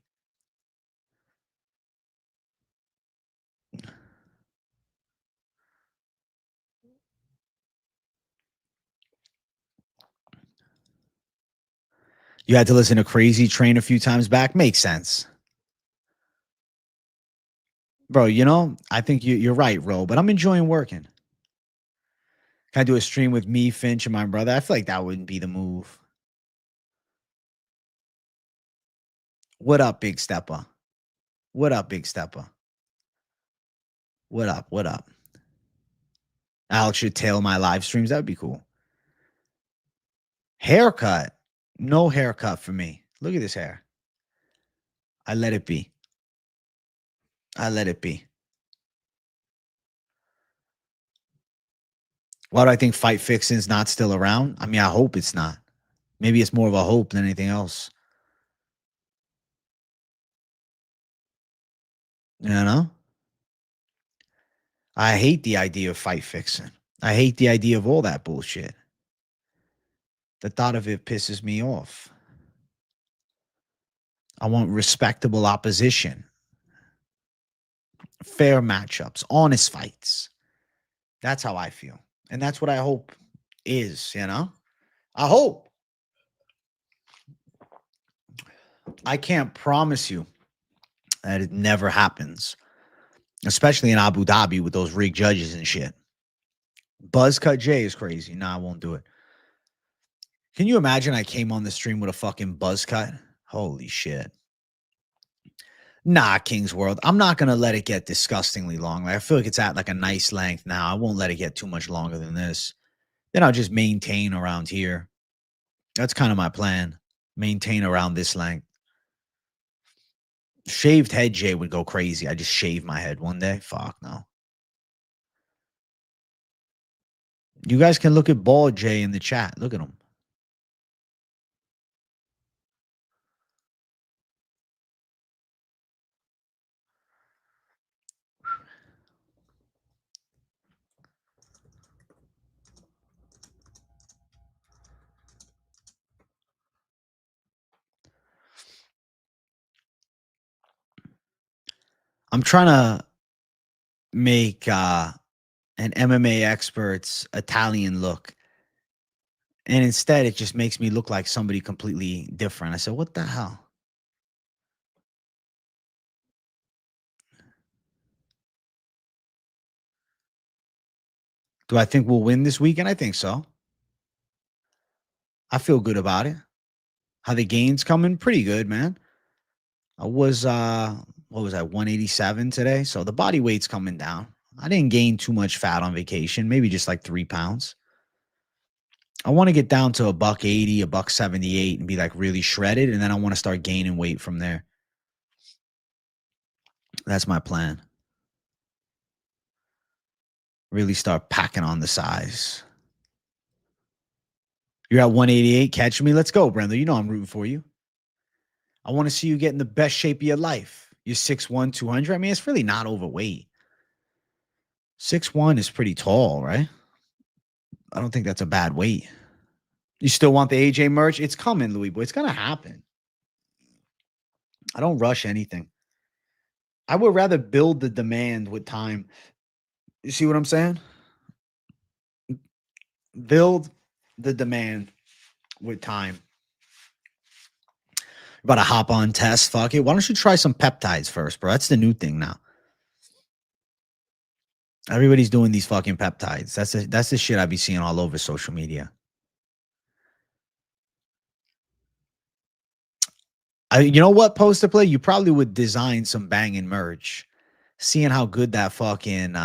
You had to listen to Crazy Train a few times back. Makes sense. Bro, you know, I think you're right, Ro, but I'm enjoying working. Can I do a stream with me, Finch, and my brother? I feel like that wouldn't be the move. What up, Big Stepper? What up, Big Stepper? What up? What up? Alex should tail my live streams. That would be cool. Haircut. No haircut for me. Look at this hair. I let it be. I let it be. Why do I think Fight Fixing's not still around? I mean, I hope it's not. Maybe it's more of a hope than anything else. You know? I hate the idea of Fight Fixing. I hate the idea of all that bullshit. The thought of it pisses me off. I want respectable opposition, fair matchups, honest fights. That's how I feel. And that's what I hope is, you know? I hope. I can't promise you that it never happens, especially in Abu Dhabi with those rigged judges and shit. Buzzcut J is crazy. Nah, I won't do it. Can you imagine I came on the stream with a fucking buzz cut? Holy shit. Nah, King's World. I'm not going to let it get disgustingly long. Like, I feel like it's at like a nice length now. I won't let it get too much longer than this. Then I'll just maintain around here. That's kind of my plan. Maintain around this length. Shaved head Jay would go crazy. I just shave my head one day. Fuck no. You guys can look at Bald Jay in the chat. Look at him. I'm trying to make an MMA expert's Italian look. And instead, it just makes me look like somebody completely different. I said, what the hell? Do I think we'll win this weekend? I think so. I feel good about it. How the gains coming? Pretty good, man. I was what was I, 187 today? So the body weight's coming down. I didn't gain too much fat on vacation, maybe just like 3 pounds. I want to get down to $180, $178 and be like really shredded. And then I want to start gaining weight from there. That's my plan. Really start packing on the size. You're at 188. Catch me. Let's go, Brenda. You know I'm rooting for you. I want to see you get in the best shape of your life. You're 6'1", 200. I mean, it's really not overweight. 6'1" is pretty tall, right? I don't think that's a bad weight. You still want the AJ merch? It's coming, Louis boy. It's going to happen. I don't rush anything. I would rather build the demand with time. You see what I'm saying? Build the demand with time. About to hop on test. Fuck it. Why don't you try some peptides first, bro? That's the new thing now. Everybody's doing these fucking peptides. That's the shit I be seeing all over social media. You know what, poster play? You probably would design some banging merch. Seeing how good that fucking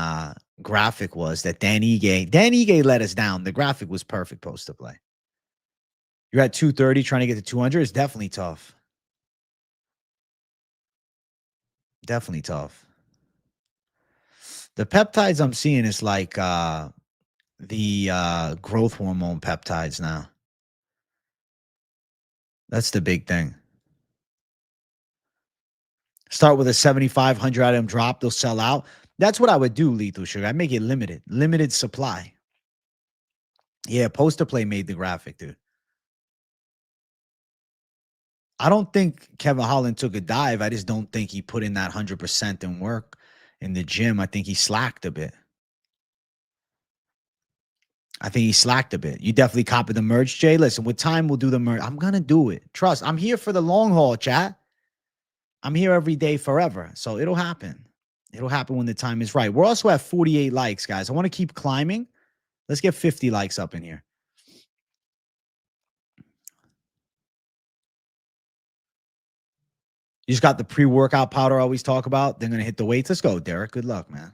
graphic was that Dan Ige let us down. The graphic was perfect, poster play. You're at 230 trying to get to 200. It's definitely tough. Definitely tough. The peptides I'm seeing is like the growth hormone peptides now. That's the big thing. Start with a 7,500 item drop. They'll sell out. That's what I would do, Lethal Sugar. I make it limited supply. Yeah, poster play made the graphic, dude. I don't think Kevin Holland took a dive. I just don't think he put in that 100% in work in the gym. I think he slacked a bit. You definitely copied the merch, Jay. Listen, with time, we'll do the merch. I'm going to do it. Trust. I'm here for the long haul, chat. I'm here every day forever. So it'll happen. It'll happen when the time is right. We're also at 48 likes, guys. I want to keep climbing. Let's get 50 likes up in here. You just got the pre-workout powder I always talk about. They're going to hit the weights. Let's go, Derek. Good luck, man.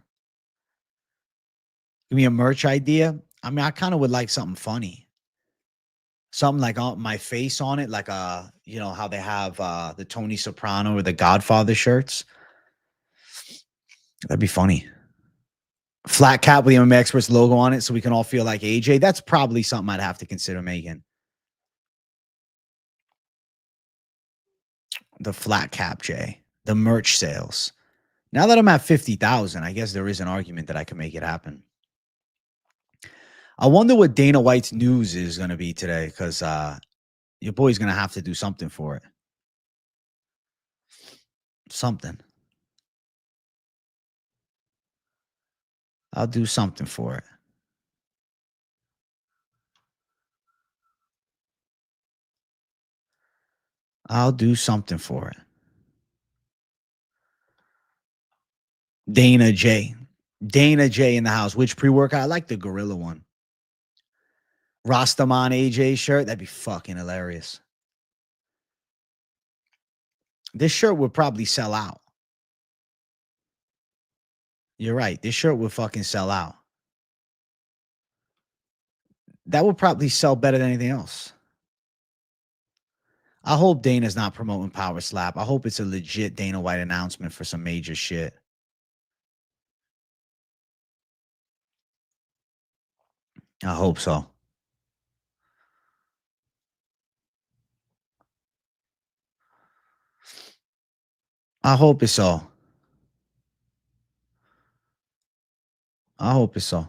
Give me a merch idea. I mean, I kind of would like something funny. Something like on my face on it, like you know how they have the Tony Soprano or the Godfather shirts. That'd be funny. Flat cap with the MMA Experts logo on it so we can all feel like AJ. That's probably something I'd have to consider making. The flat cap, Jay. The merch sales. Now that I'm at 50,000, I guess there is an argument that I can make it happen. I wonder what Dana White's news is going to be today because your boy's going to have to do something for it. Something. I'll do something for it. I'll do something for it. Dana J. Dana J in the house. Which pre-workout? I like the gorilla one. Rastaman AJ shirt. That'd be fucking hilarious. This shirt would probably sell out. You're right. This shirt would fucking sell out. That would probably sell better than anything else. I hope Dana's not promoting Power Slap. I hope it's a legit Dana White announcement for some major shit. I hope so. I hope it's so. I hope it's so.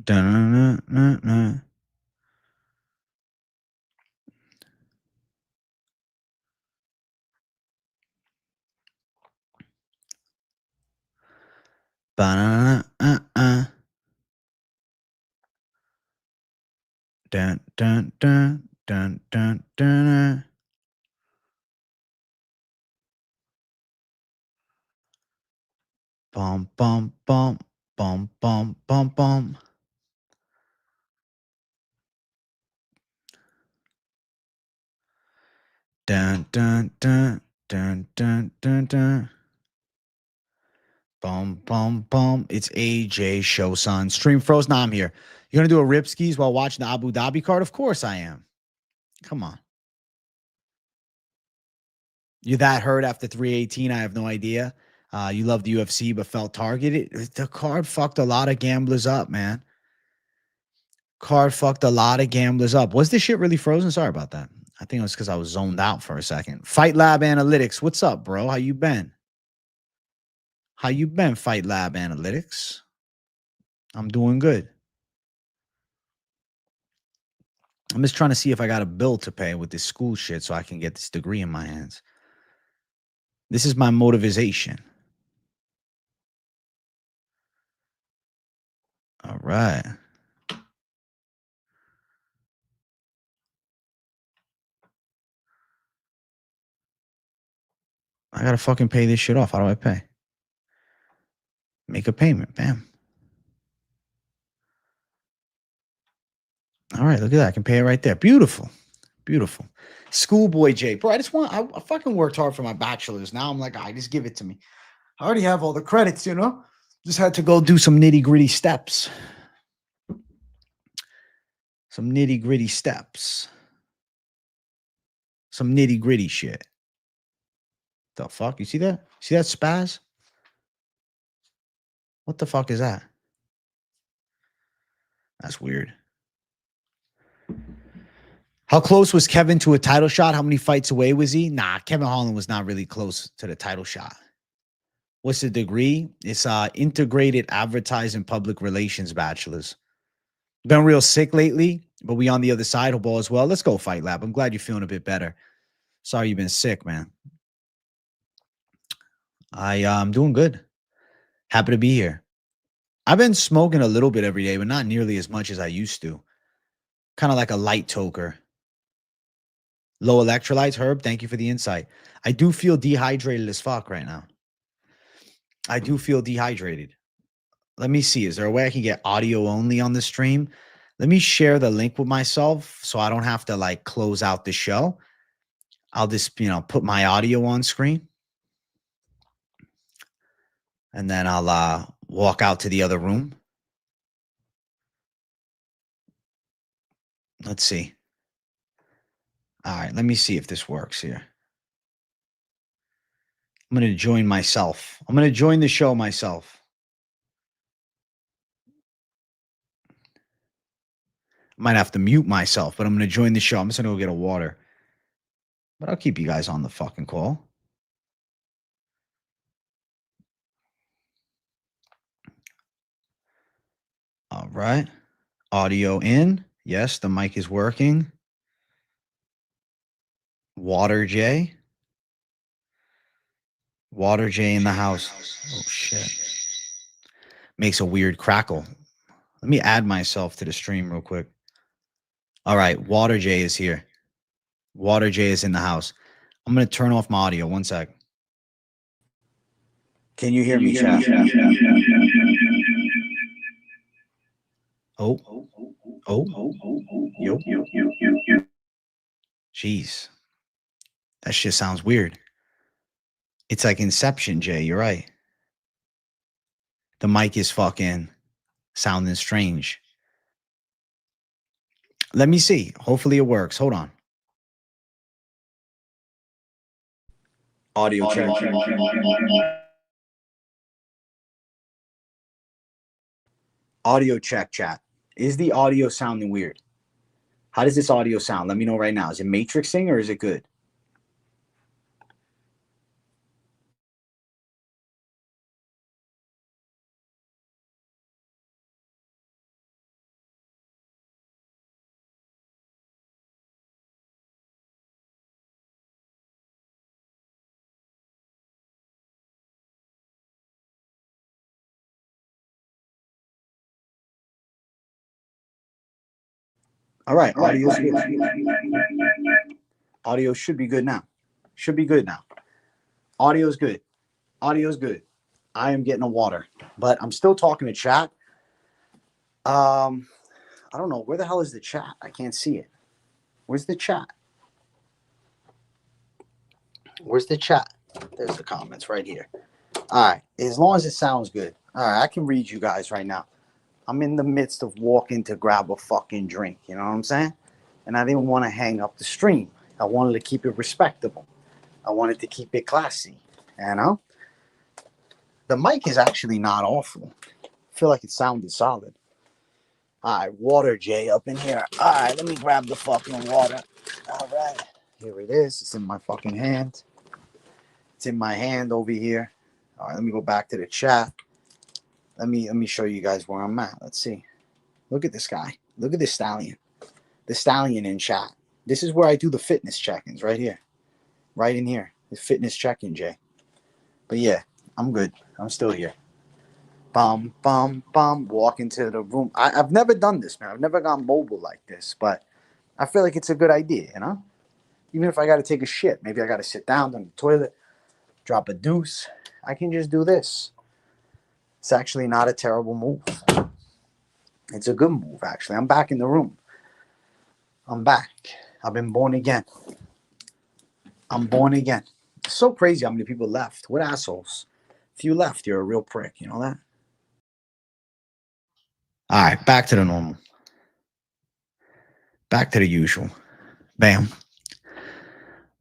Dun-dun-dun-dun-dun. Ba-na-na-uh-uh. Dun, dun, dun, dun, dun, dun. Bum, bum, bum, bum, bum, bum, bum. Dun, dun, dun, dun, dun, dun, dun. Bum, bum, bum. It's AJ Show, son. Stream froze. Nah, I'm here. You're going to do a Ripskis while watching the Abu Dhabi card? Of course I am. Come on. You that hurt after 318? I have no idea. You love the UFC but felt targeted. The card fucked a lot of gamblers up, man. Card fucked a lot of gamblers up. Was this shit really frozen? Sorry about that. I think it was because I was zoned out for a second. Fight Lab Analytics. What's up, bro? How you been? How you been, Fight Lab Analytics? I'm doing good. I'm just trying to see if I got a bill to pay with this school shit so I can get this degree in my hands. This is my motivation. All right. I got to fucking pay this shit off. How do I pay? Make a payment. Bam. All right. Look at that. I can pay it right there. Beautiful. Beautiful. Schoolboy J. Bro, I fucking worked hard for my bachelor's. Now I'm like, all right, just give it to me. I already have all the credits, you know? Just had to go do some nitty gritty steps. Some nitty gritty steps. Some nitty gritty shit. The fuck? You see that? See that spaz? What the fuck is that? That's weird. How close was Kevin to a title shot? How many fights away was he? Nah, Kevin Holland was not really close to the title shot. What's the degree? It's integrated advertising public relations bachelor's. Been real sick lately, but we on the other side. Hope all as well. Let's go, Fight Lab. I'm glad you're feeling a bit better. Sorry you've been sick, man. I'm doing good. Happy to be here. I've been smoking a little bit every day, but not nearly as much as I used to. Kind of like a light toker. Low electrolytes, Herb. Thank you for the insight. I do feel dehydrated as fuck right now. I do feel dehydrated. Let me see. Is there a way I can get audio only on the stream? Let me share the link with myself so I don't have to like close out the show. I'll just, put my audio on screen. And then I'll walk out to the other room. Let's see. All right, let me see if this works here. I'm going to join myself. I'm going to join the show myself. I might have to mute myself, but I'm going to join the show. I'm just going to go get a water. But I'll keep you guys on the fucking call. All right. Audio in. Yes, the mic is working. Water J. Water J in the house. Oh, shit. Makes a weird crackle. Let me add myself to the stream real quick. All right. Water J is here. Water J is in the house. I'm going to turn off my audio. One sec. Can you hear me, chat? Oh. Yo. Jeez. That shit sounds weird. It's like Inception, Jay. You're right. The mic is fucking sounding strange. Let me see. Hopefully it works. Hold on. Audio check. Audio check, chat. Is the audio sounding weird? How does this audio sound? Let me know right now. Is it matrixing or is it good? All right. Audio's good. Audio should be good now. Should be good now. Audio's good. Audio's good. I am getting a water, but I'm still talking to chat. I don't know. Where the hell is the chat? I can't see it. Where's the chat? Where's the chat? There's the comments right here. All right. As long as it sounds good. All right. I can read you guys right now. I'm in the midst of walking to grab a fucking drink. You know what I'm saying? And I didn't want to hang up the stream. I wanted to keep it respectable. I wanted to keep it classy. You know? The mic is actually not awful. I feel like it sounded solid. All right. Water J up in here. All right. Let me grab the fucking water. All right. Here it is. It's in my fucking hand. It's in my hand over here. All right, let me go back to the chat. Let me show you guys where I'm at. Let's see. Look at this guy. Look at this stallion. The stallion in chat. This is where I do the fitness check-ins right here. Right in here. The fitness check-in, Jay. But yeah, I'm good. I'm still here. Bum, bum, bum. Walk into the room. I've never done this, man. I've never gone mobile like this, but I feel like it's a good idea, you know? Even if I got to take a shit, maybe I got to sit down on the toilet, drop a deuce. I can just do this. It's actually not a terrible move. It's a good move, actually. I'm back in the room. I'm back. I've been born again. I'm born again. It's so crazy how many people left. What assholes? If you left, you're a real prick. You know that? All right, back to the normal. Back to the usual. Bam.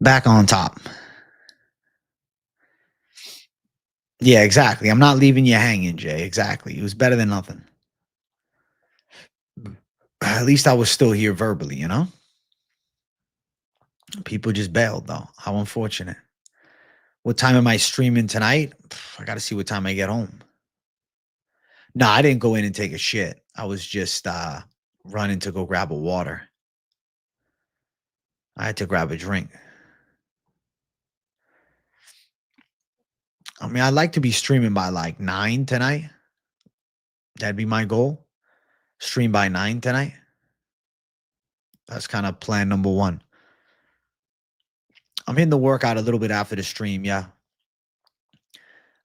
Back on top. Yeah, exactly. I'm not leaving you hanging, Jay. Exactly. It was better than nothing. At least I was still here verbally, you know? People just bailed, though. How unfortunate. What time am I streaming tonight? I got to see what time I get home. No, I didn't go in and take a shit. I was just running to go grab a water. I had to grab a drink. I mean, I'd like to be streaming by like 9 tonight. That'd be my goal. Stream by 9 tonight. That's kind of plan number one. I'm hitting the workout a little bit after the stream, yeah.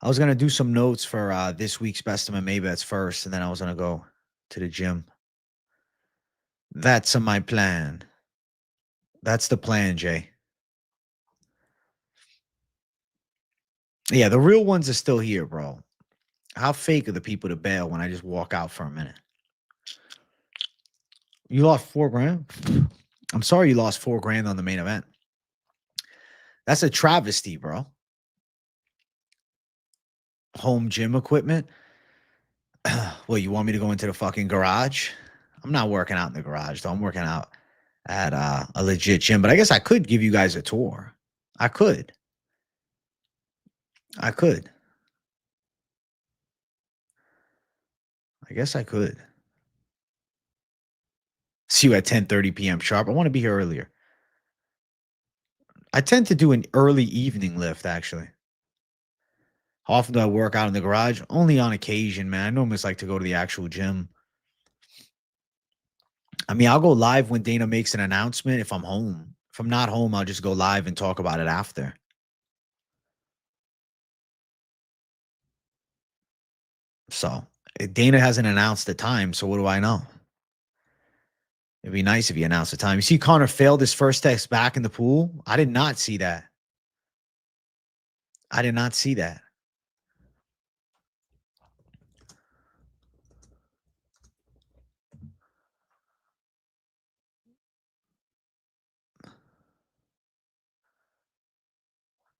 I was going to do some notes for this week's Best of My Maybets first, and then I was going to go to the gym. That's my plan. That's the plan, Jay. Yeah, the real ones are still here, bro. How fake are the people to bail when I just walk out for a minute? You lost $4,000? I'm sorry you lost $4,000 on the main event. That's a travesty, bro. Home gym equipment. Well, you want me to go into the fucking garage? I'm not working out in the garage, though. I'm working out at a legit gym. But I guess I could give you guys a tour. I could. I guess I could. See you at 10:30 p.m. sharp. I want to be here earlier. I tend to do an early evening lift, actually. How often do I work out in the garage? Only on occasion, man. I normally just like to go to the actual gym. I mean, I'll go live when Dana makes an announcement if I'm home. If I'm not home, I'll just go live and talk about it after. So Dana hasn't announced the time, so what do I know? It'd be nice if he announced the time. You see Connor failed his first test back in the pool? I did not see that. I did not see that.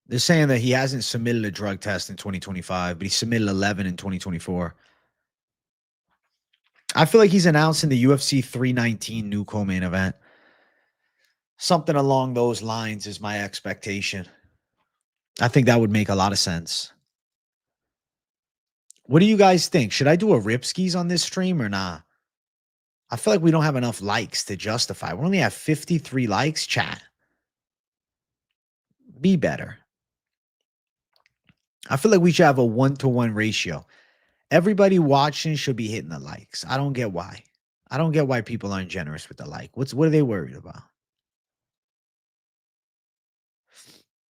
They're saying that he hasn't submitted a drug test in 2025, but he submitted 11 in 2024. I feel like he's announcing the UFC 319 new co-main event. Something along those lines is my expectation. I think that would make a lot of sense. What do you guys think? Should I do a Ripskis on this stream or not? I feel like we don't have enough likes to justify. We only have 53 likes, chat. Be better. I feel like we should have a 1-to-1 ratio. Everybody watching should be hitting the likes. I don't get why. I don't get why people aren't generous with the like. What are they worried about?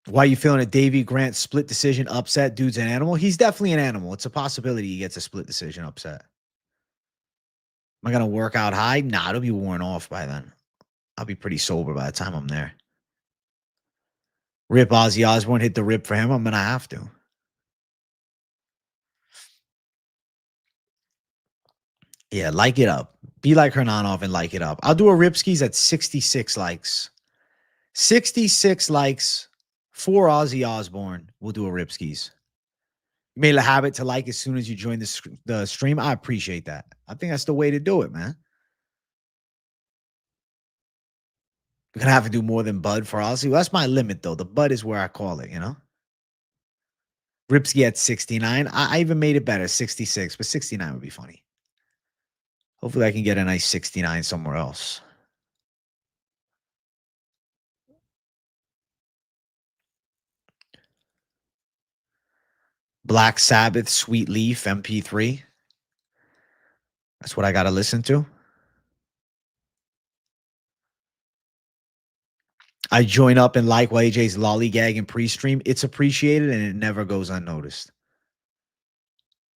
Why are you feeling a Davey Grant split decision upset? Dude's an animal. He's definitely an animal. It's a possibility he gets a split decision upset. Am I going to work out high? Nah, it'll be worn off by then. I'll be pretty sober by the time I'm there. Rip Ozzy Osbourne, hit the rip for him. I'm going to have to. Yeah, like it up. Be like Hernanov and like it up. I'll do a Ripskis at 66 likes. 66 likes for Ozzy Osbourne. We'll do a Ripskis. You made it a habit to like as soon as you join the stream. I appreciate that. I think that's the way to do it, man. We're gonna have to do more than Bud for Ozzy. Well, that's my limit, though. The Bud is where I call it, you know? Ripsky at 69. I even made it better, 66, but 69 would be funny. Hopefully I can get a nice 69 somewhere else. Black Sabbath, Sweet Leaf, MP3. That's what I got to listen to. I join up and like AJ's lollygag and pre-stream. It's appreciated and it never goes unnoticed.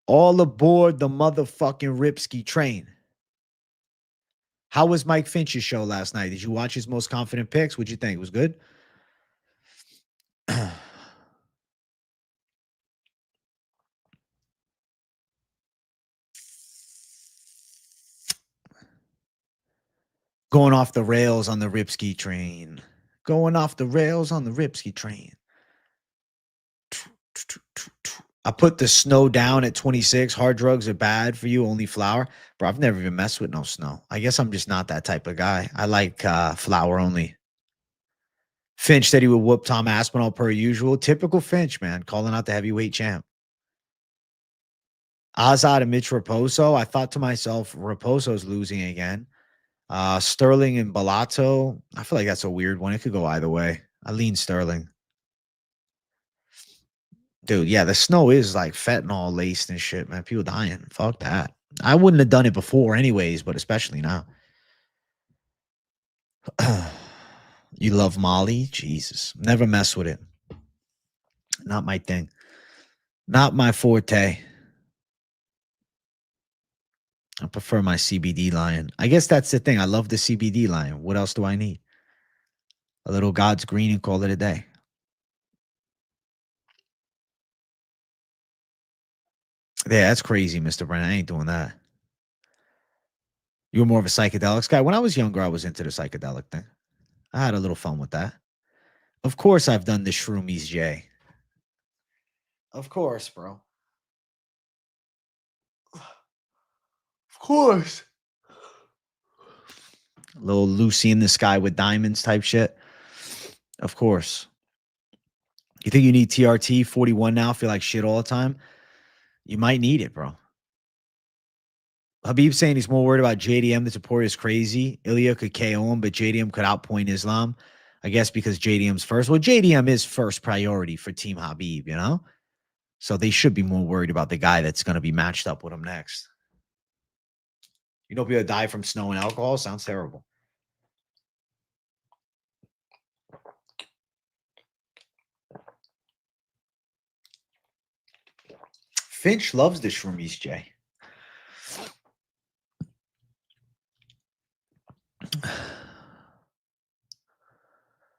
All aboard the motherfucking Ripsky train. How was Mike Finch's show last night? Did you watch his most confident picks? What'd you think? It was good? Going off the rails on the Ripsky train. Going off the rails on the Ripsky train. I put the snow down at 26. Hard drugs are bad for you, only flour. Bro, I've never even messed with no snow. I guess I'm just not that type of guy. I like flour only. Finch said he would whoop Tom Aspinall per usual. Typical Finch, man, calling out the heavyweight champ. Azad and Mitch Raposo. I thought to myself, Raposo's losing again. Sterling and Bellato. I feel like that's a weird one. It could go either way. I lean Sterling. Dude, yeah, the snow is like fentanyl laced and shit, man. People dying. Fuck that. I wouldn't have done it before anyways, but especially now. You love Molly? Jesus. Never mess with it. Not my thing. Not my forte. I prefer my CBD line. I guess that's the thing. I love the CBD line. What else do I need? A little God's green and call it a day. Yeah, that's crazy, Mr. Brennan. I ain't doing that. You were more of a psychedelics guy. When I was younger, I was into the psychedelic thing. I had a little fun with that. Of course, I've done the Shroomies, Jay. Of course, bro. Of course. A little Lucy in the sky with diamonds type shit. Of course. You think you need TRT 41 now? Feel like shit all the time? You might need it, bro. Habib saying he's more worried about JDM. The Topuria is crazy. Ilya could KO him, but JDM could outpoint Islam. I guess because JDM's first. Well, JDM is first priority for Team Habib, you know? So they should be more worried about the guy that's going to be matched up with him next. You know, people die from snow and alcohol? Sounds terrible. Finch loves the shroomies, Jay.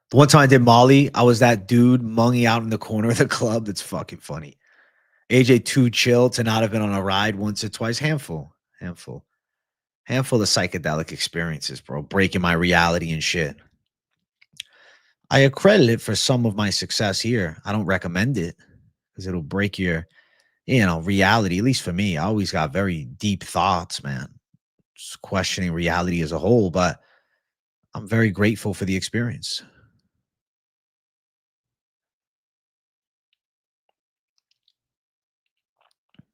The one time I did Molly, I was that dude munging out in the corner of the club. That's fucking funny. AJ too chill to not have been on a ride once or twice. Handful of psychedelic experiences, bro. Breaking my reality and shit. I accredit it for some of my success here. I don't recommend it because it'll break your, reality. At least for me, I always got very deep thoughts, man. Just questioning reality as a whole, but I'm very grateful for the experience.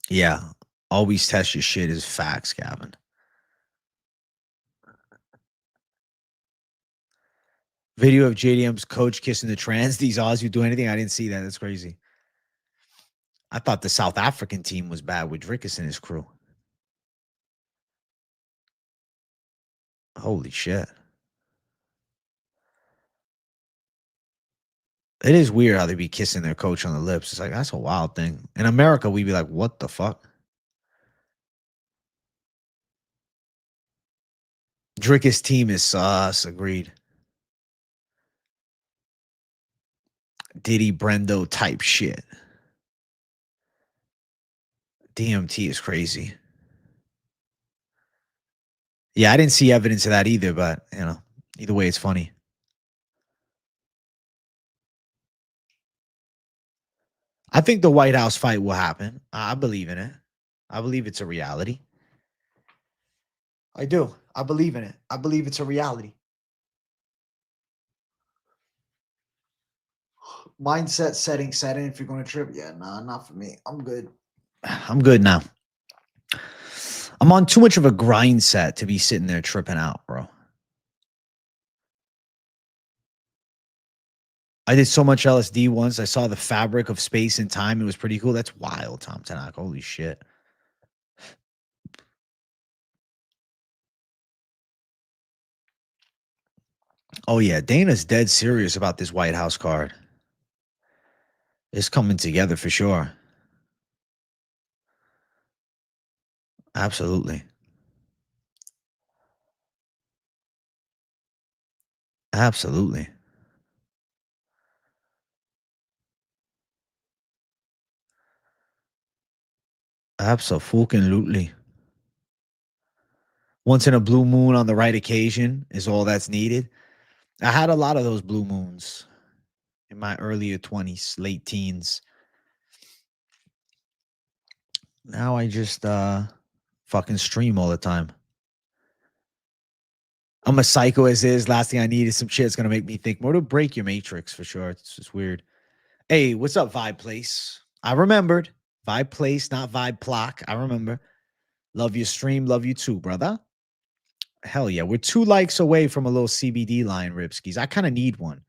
Yeah. Always test your shit as facts, Gavin. Video of JDM's coach kissing the trans. These Ozzy do anything. I didn't see that. That's crazy. I thought the South African team was bad with Drickus and his crew. Holy shit. It is weird how they be kissing their coach on the lips. It's like, that's a wild thing. In America, we'd be like, what the fuck? Drickus team is sus. Agreed. Diddy Brendo type shit. DMT is crazy. Yeah, I didn't see evidence of that either, but, either way, it's funny. I think the White House fight will happen. I believe in it. I believe it's a reality. I do. I believe in it. I believe it's a reality. Mindset setting. If you're going to trip, yeah, nah, not for me. I'm good. I'm good now. I'm on too much of a grind set to be sitting there tripping out, bro. I did so much LSD once. I saw the fabric of space and time. It was pretty cool. That's wild, Tom Tanaka. Holy shit. Oh, yeah. Dana's dead serious about this White House card. It's coming together for sure. Absolutely. Absolutely. Absolutely. Once in a blue moon on the right occasion is all that's needed. I had a lot of those blue moons in my earlier 20s, late teens. Now I just fucking stream all the time. I'm a psycho as is. Last thing I need is some shit that's gonna make me think more to break your matrix for sure. It's just weird. Hey, what's up, Vibe Place? I remembered. Vibe Place, not Vibe Plock. I remember. Love your stream. Love you too, brother. Hell yeah. We're 2 likes away from a little CBD line, Ripskis. I kind of need one.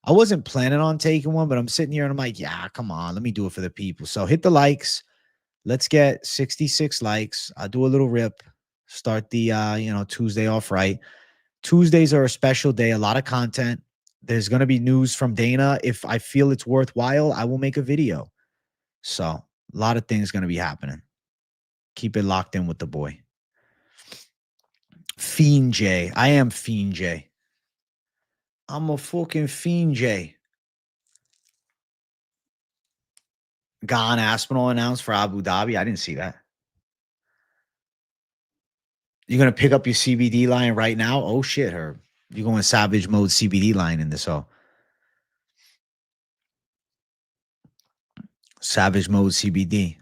I wasn't planning on taking one, but I'm sitting here and I'm like, yeah, come on. Let me do it for the people. So hit the likes. Let's get 66 likes. I'll do a little rip. Start the Tuesday off right. Tuesdays are a special day, a lot of content. There's going to be news from Dana. If I feel it's worthwhile, I will make a video. So a lot of things going to be happening. Keep it locked in with the boy. Fiend J. I am Fiend J. I'm a fucking Fiend J. Gane Aspinall announced for Abu Dhabi. I didn't see that. You're going to pick up your CBD line right now? Oh, shit, Herb. You're going savage mode CBD line in this. So savage mode CBD.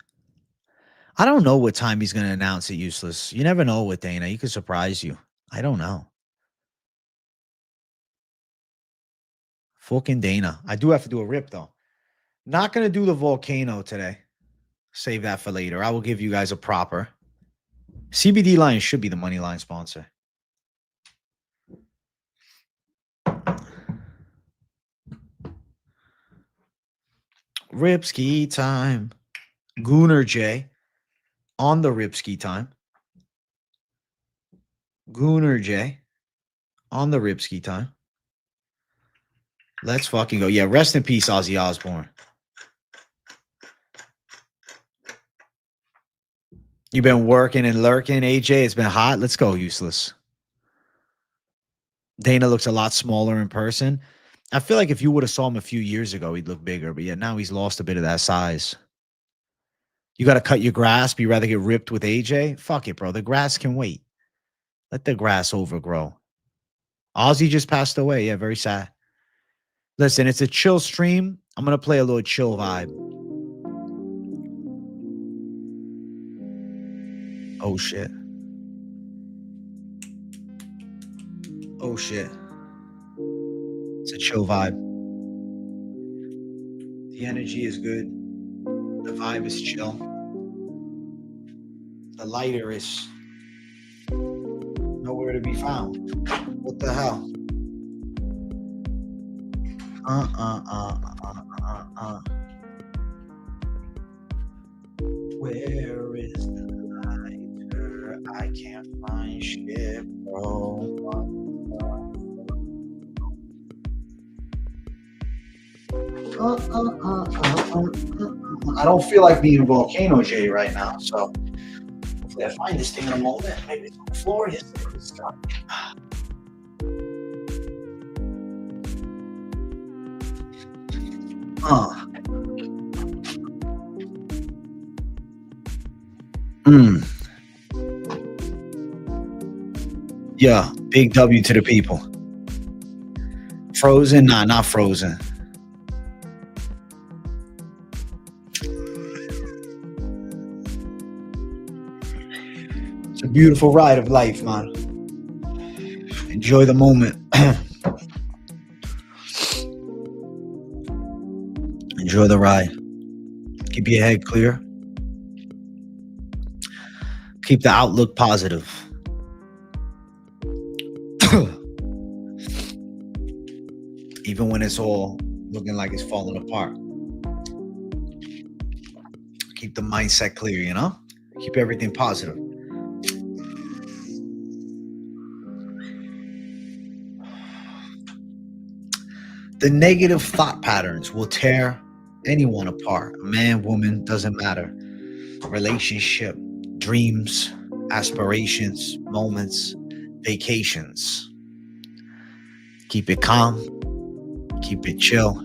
I don't know what time he's going to announce it, Useless. You never know with Dana. He could surprise you. I don't know. Fucking Dana. I do have to do a rip, though. Not going to do the volcano today. Save that for later. I will give you guys a proper. CBD line should be the Moneyline sponsor. Ripski time. Gooner J on the Ripski time. Gooner J on the Ripski time. Let's fucking go. Yeah, rest in peace, Ozzy Osbourne. You've been working and lurking, AJ. It's been hot. Let's go, Useless. Dana looks a lot smaller in person. I feel like if you would have saw him a few years ago, he'd look bigger. But yeah, now he's lost a bit of that size. You got to cut your grass. But you rather get ripped with AJ? Fuck it, bro. The grass can wait. Let the grass overgrow. Ozzy just passed away. Yeah, very sad. Listen, it's a chill stream. I'm going to play a little chill vibe. Oh, shit. Oh, shit. It's a chill vibe. The energy is good. The vibe is chill. The lighter is nowhere to be found. What the hell? Where is the lighter? I can't find shit, bro. I don't feel like being Volcano J right now, so hopefully I find this thing in a moment. Maybe it's on the floor. Yes, it's stuck. Yeah, big W to the people. Frozen? Nah, not frozen. It's a beautiful ride of life, man. Enjoy the moment. Enjoy the ride. Keep your head clear. Keep the outlook positive. Even when it's all looking like it's falling apart. Keep the mindset clear, you know? Keep everything positive. The negative thought patterns will tear anyone apart. Man, woman, doesn't matter. Relationship, dreams, aspirations, moments, vacations. Keep it calm. Keep it chill.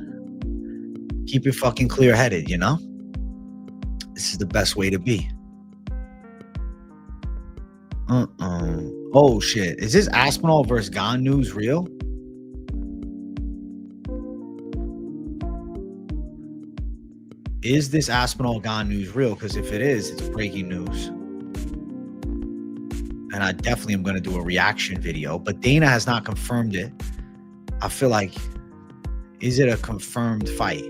Keep it fucking clear-headed, you know? This is the best way to be. Oh, shit. Is this Aspinall versus Gane news real? Is this Aspinall Gane news real? Because if it is, it's breaking news. And I definitely am going to do a reaction video. But Dana has not confirmed it. I feel like, is it a confirmed fight?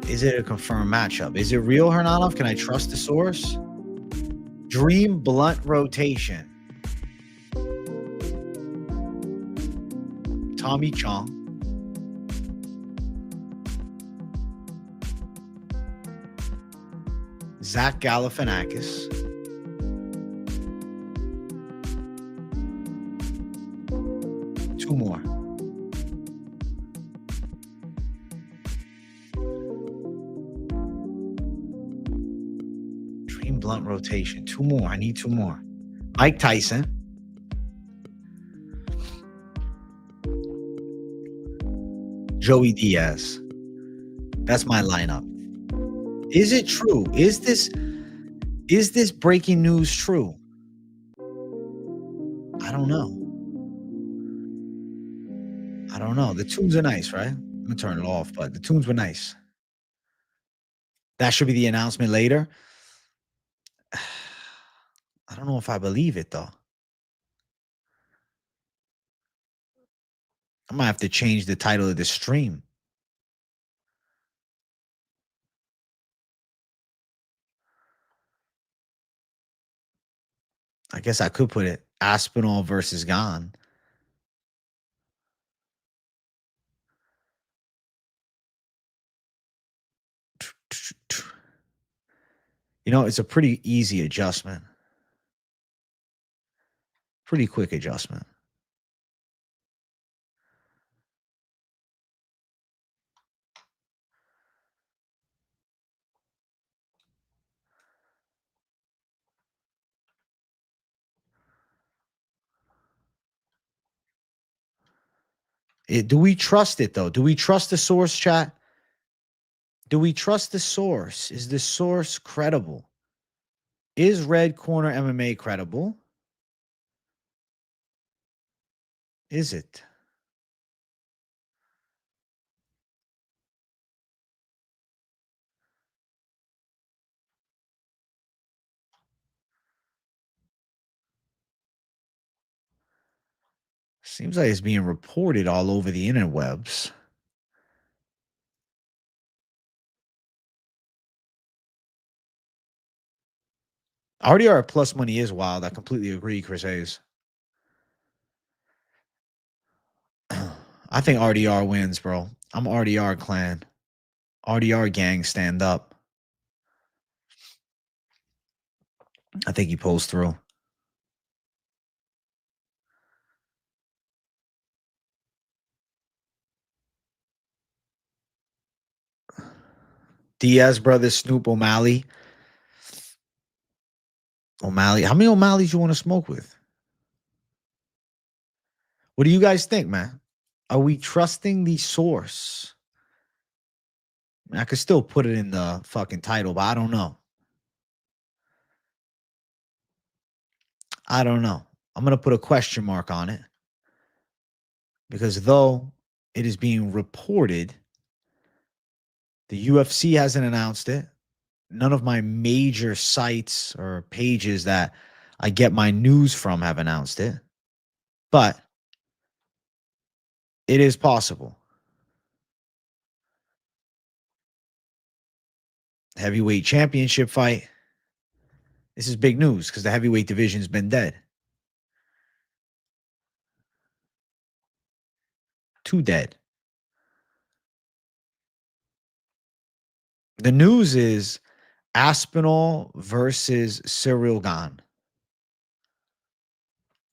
Is it a confirmed matchup? Is it real, Hernanov? Can I trust the source? Dream blunt rotation. Tommy Chong. Zach Galifianakis. Two more. Dream blunt rotation. Two more. I need two more. Mike Tyson. Joey Diaz. That's my lineup. Is it true? Is this breaking news true? I don't know. I don't know. The tunes are nice, right? I'm gonna turn it off, but the tunes were nice. That should be the announcement later. I don't know if I believe it though. I might have to change the title of the stream. I guess I could put it Aspinall versus Gane. You know, it's a pretty easy adjustment. Pretty quick adjustment. Do we trust it though? Do we trust the source, chat? Do we trust the source? Is the source credible? Is Red Corner MMA credible? Is it? Seems like it's being reported all over the interwebs. RDR plus money is wild. I completely agree, Chris Hayes. I think RDR wins, bro. I'm RDR clan. RDR gang, stand up. I think he pulls through. Diaz brothers, Snoop O'Malley. O'Malley. How many O'Malleys you want to smoke with? What do you guys think, man? Are we trusting the source? I could still put it in the fucking title, but I don't know. I don't know. I'm going to put a question mark on it. Because though it is being reported, the UFC hasn't announced it. None of my major sites or pages that I get my news from have announced it. But it is possible. Heavyweight championship fight. This is big news because the heavyweight division's been dead. Too dead. The news is Aspinall versus Cyril Gane.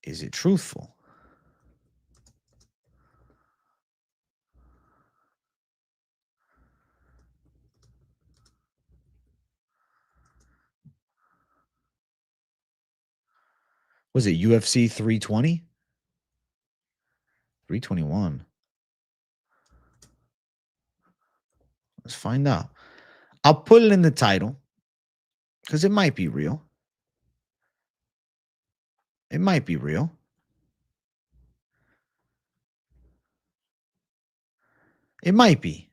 Is it truthful? Was it UFC 320? 321. Let's find out. I'll put it in the title because it might be real. It might be real. It might be.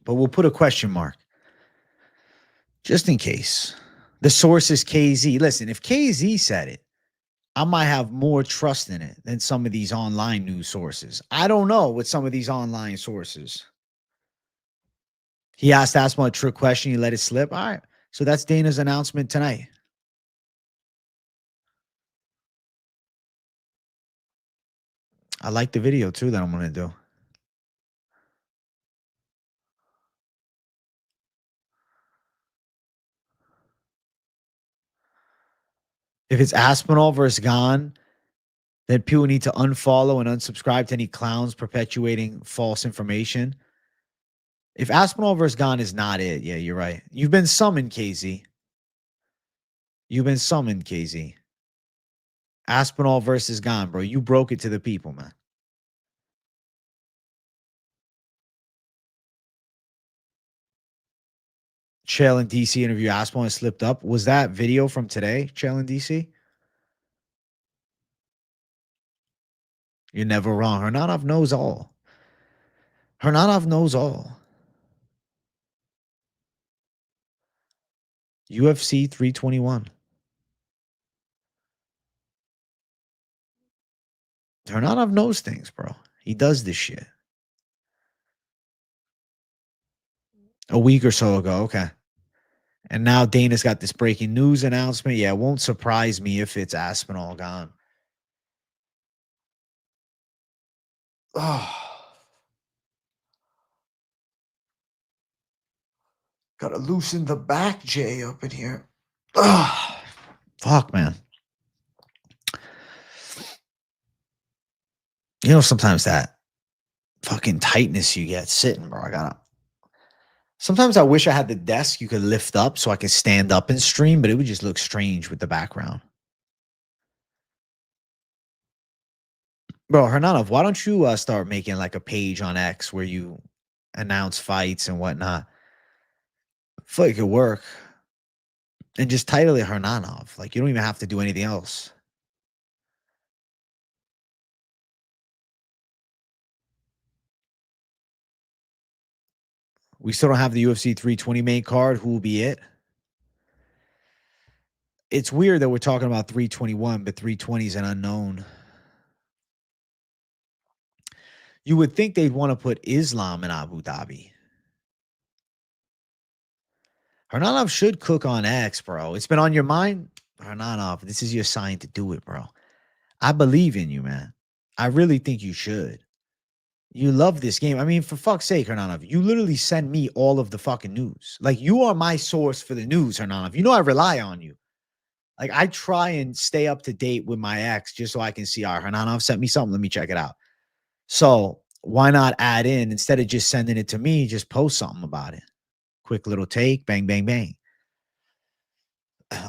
But we'll put a question mark just in case. The source is KZ. Listen, if KZ said it, I might have more trust in it than some of these online news sources. I don't know with some of these online sources. He asked Aspinall a trick question. He let it slip. All right. So that's Dana's announcement tonight. I like the video too that I'm going to do. If it's Aspinall versus Gane, then people need to unfollow and unsubscribe to any clowns perpetuating false information. If Aspinall versus Gane is not it, yeah, you're right. You've been summoned, KZ. You've been summoned, KZ. Aspinall versus Gane, bro. You broke it to the people, man. Chael and DC interview. Aspinall and slipped up. Was that video from today, Chael and DC? You're never wrong. Hernanov knows all. Hernanov knows all. UFC 321. Hernanov knows things, bro. He does this shit. A week or so ago. Okay. And now Dana's got this breaking news announcement. Yeah, it won't surprise me if it's Aspinall Gane. Oh. Gotta loosen the back, Jay, up in here. Oh. Fuck, man. You know, sometimes that fucking tightness you get sitting, bro. Sometimes I wish I had the desk you could lift up so I could stand up and stream, but it would just look strange with the background. Bro, Hernanov, why don't you start making like a page on X where you announce fights and whatnot? I feel like it could work. And just title it Hernanov. Like, you don't even have to do anything else. We still don't have the UFC 320 main card. Who will be it? It's weird that we're talking about 321, but 320 is an unknown. You would think they'd want to put Islam in Abu Dhabi. Hernanov should cook on X, bro. It's been on your mind? Hernanov, this is your sign to do it, bro. I believe in you, man. I really think you should. You love this game. I mean, for fuck's sake, Hernanov, you literally send me all of the fucking news. Like, you are my source for the news, Hernanov. You know I rely on you. Like, I try and stay up to date with my ex just so I can see, all right, Hernanov sent me something. Let me check it out. So why not add in, instead of just sending it to me, just post something about it. Quick little take, bang, bang, bang.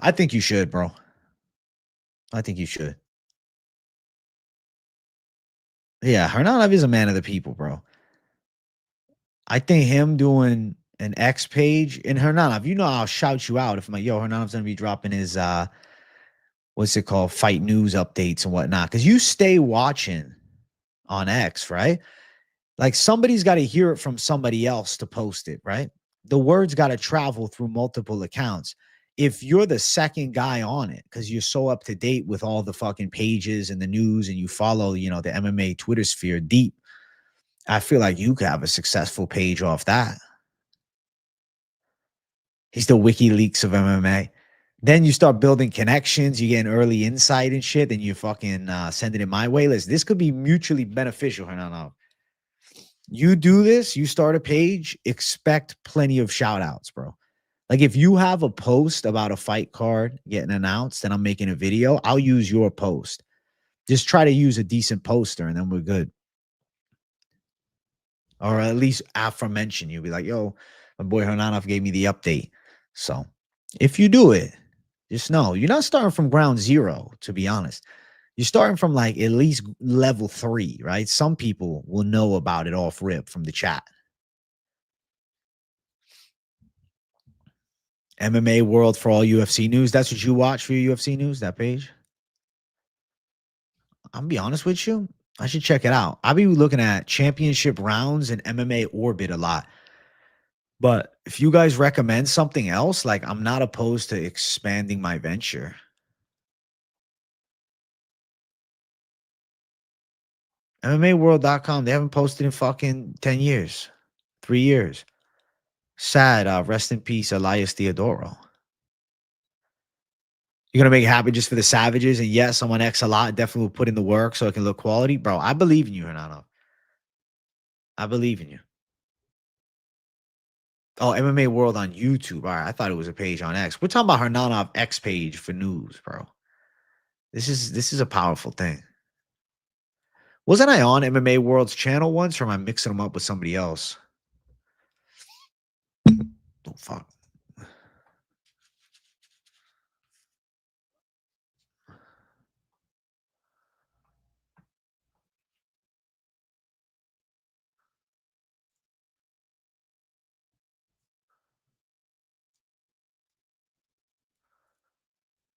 I think you should, bro. I think you should. Yeah, Hernanov is a man of the people, bro. I think him doing an X page, and Hernanov, you know I'll shout you out if I'm like, yo, Hernanov's going to be dropping his, what's it called, fight news updates and whatnot. Because you stay watching on X, right? Like, somebody's got to hear it from somebody else to post it, right? The word's got to travel through multiple accounts. If you're the second guy on it, because you're so up to date with all the fucking pages and the news and you follow, you know, the MMA Twitter sphere deep, I feel like you could have a successful page off that. He's the WikiLeaks of MMA. Then you start building connections. You get an early insight and shit. Then you fucking send it in my way. Listen, this could be mutually beneficial. No. You do this, you start a page, expect plenty of shout outs, bro. Like if you have a post about a fight card getting announced and I'm making a video, I'll use your post. Just try to use a decent poster and then we're good. Or at least aforemention you. Be like, yo, my boy Hernanov gave me the update. So if you do it, just know you're not starting from ground zero, to be honest. You're starting from like at least level 3, right? Some people will know about it off rip from the chat. MMA World for all UFC news. That's what you watch for your UFC news, that page? I'll be honest with you. I should check it out. I'll be looking at championship rounds and MMA Orbit a lot. But if you guys recommend something else, like I'm not opposed to expanding my venture. MMAworld.com, they haven't posted in fucking 10 years, 3 years. Sad. Rest in peace, Elias Theodoro. You're going to make it happen just for the savages. And yes, I'm on X a lot. Definitely will put in the work so it can look quality. Bro, I believe in you, Hernano. I believe in you. Oh, MMA World on YouTube. All right, I thought it was a page on X. We're talking about Hernanov X page for news, bro. This is a powerful thing. Wasn't I on MMA World's channel once, or am I mixing them up with somebody else? Oh, fuck.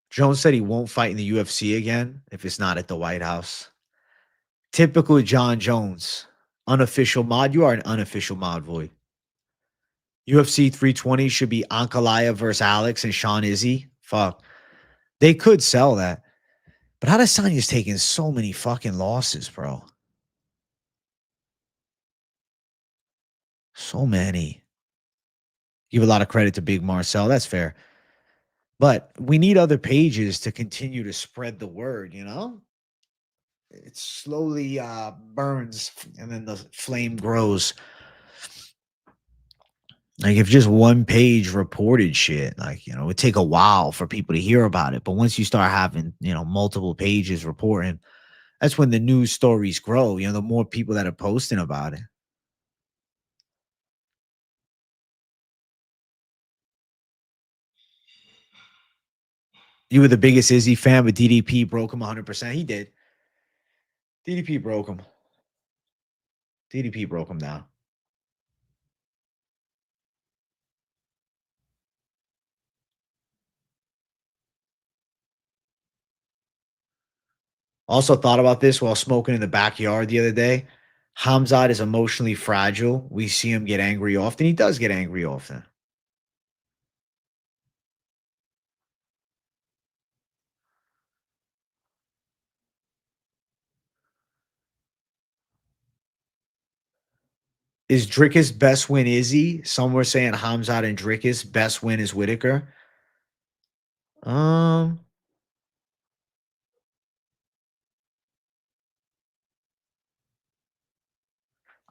Jones said he won't fight in the UFC again if it's not at the White House. Typical John Jones. Unofficial mod. You are an unofficial mod, Void. UFC 320 should be Ankalaev versus Alex and Sean Izzy. Fuck. They could sell that. But Adesanya's taking so many fucking losses, bro. So many. Give a lot of credit to Big Marcel. That's fair. But we need other pages to continue to spread the word, you know? It slowly burns and then the flame grows. Like if just one page reported shit, like, you know, it would take a while for people to hear about it. But once you start having, you know, multiple pages reporting, that's when the news stories grow. You know, the more people that are posting about it. You were the biggest Izzy fan, but DDP broke him 100%. He did. DDP broke him. DDP broke him down. Also thought about this while smoking in the backyard the other day. Hamzat is emotionally fragile. We see him get angry often. He does get angry often. Is Drickus best win Izzy? Some were saying Hamzat and Drickus best win is Whitaker. I'm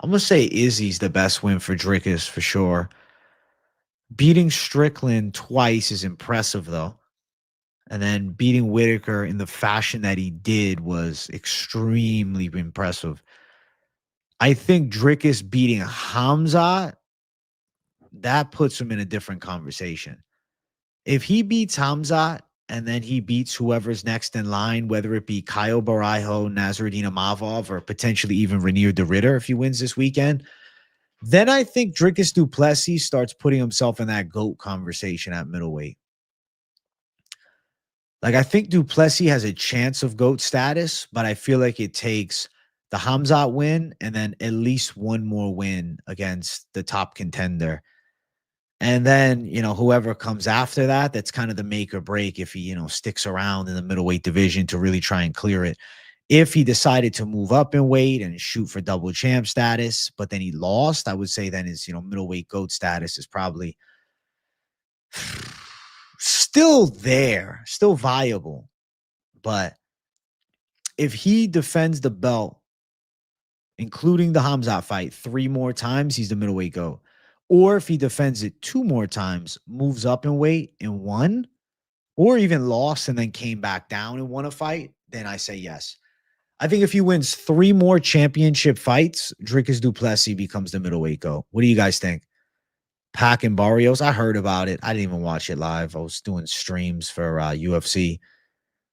gonna say Izzy's the best win for Drickus for sure. Beating Strickland twice is impressive though. And then beating Whitaker in the fashion that he did was extremely impressive. I think Drickus beating Hamzat, that puts him in a different conversation. If he beats Hamzat and then he beats whoever's next in line, whether it be Kyle Baraiho, Nasruddin Imavov, or potentially even Rainier de Ritter if he wins this weekend, then I think Drickus du Plessis starts putting himself in that GOAT conversation at middleweight. Like, I think du Plessis has a chance of GOAT status, but I feel like it takes the Hamzat win and then at least one more win against the top contender. And then, you know, whoever comes after that, that's kind of the make or break if he, you know, sticks around in the middleweight division to really try and clear it. If he decided to move up in weight and shoot for double champ status, but then he lost, I would say then his, middleweight GOAT status is probably still there, still viable. But if he defends the belt, including the Hamzat fight, 3 more times, he's the middleweight GOAT. Or if he defends it 2 more times, moves up in weight and won, or even lost and then came back down and won a fight, then I say yes. I think if he wins 3 more championship fights, Dricus du Plessis becomes the middleweight GOAT. What do you guys think? Pac and Barrios, I heard about it. I didn't even watch it live. I was doing streams for UFC.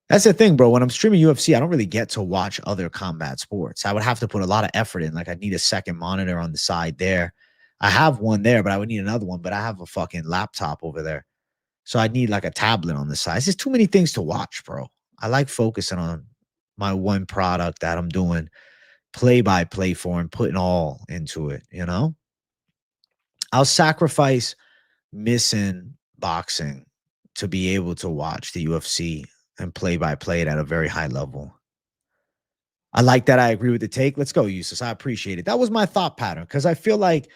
That's the thing, bro. When I'm streaming UFC, I don't really get to watch other combat sports. I would have to put a lot of effort in. Like, I'd need a second monitor on the side there. I have one there, but I would need another one. But I have a fucking laptop over there. So I'd need like a tablet on the side. It's just too many things to watch, bro. I like focusing on my one product that I'm doing play-by-play for and putting all into it, I'll sacrifice missing boxing to be able to watch the UFC and play-by-play it at a very high level. I like that. I agree with the take. Let's go, Eustace. I appreciate it. That was my thought pattern because I feel like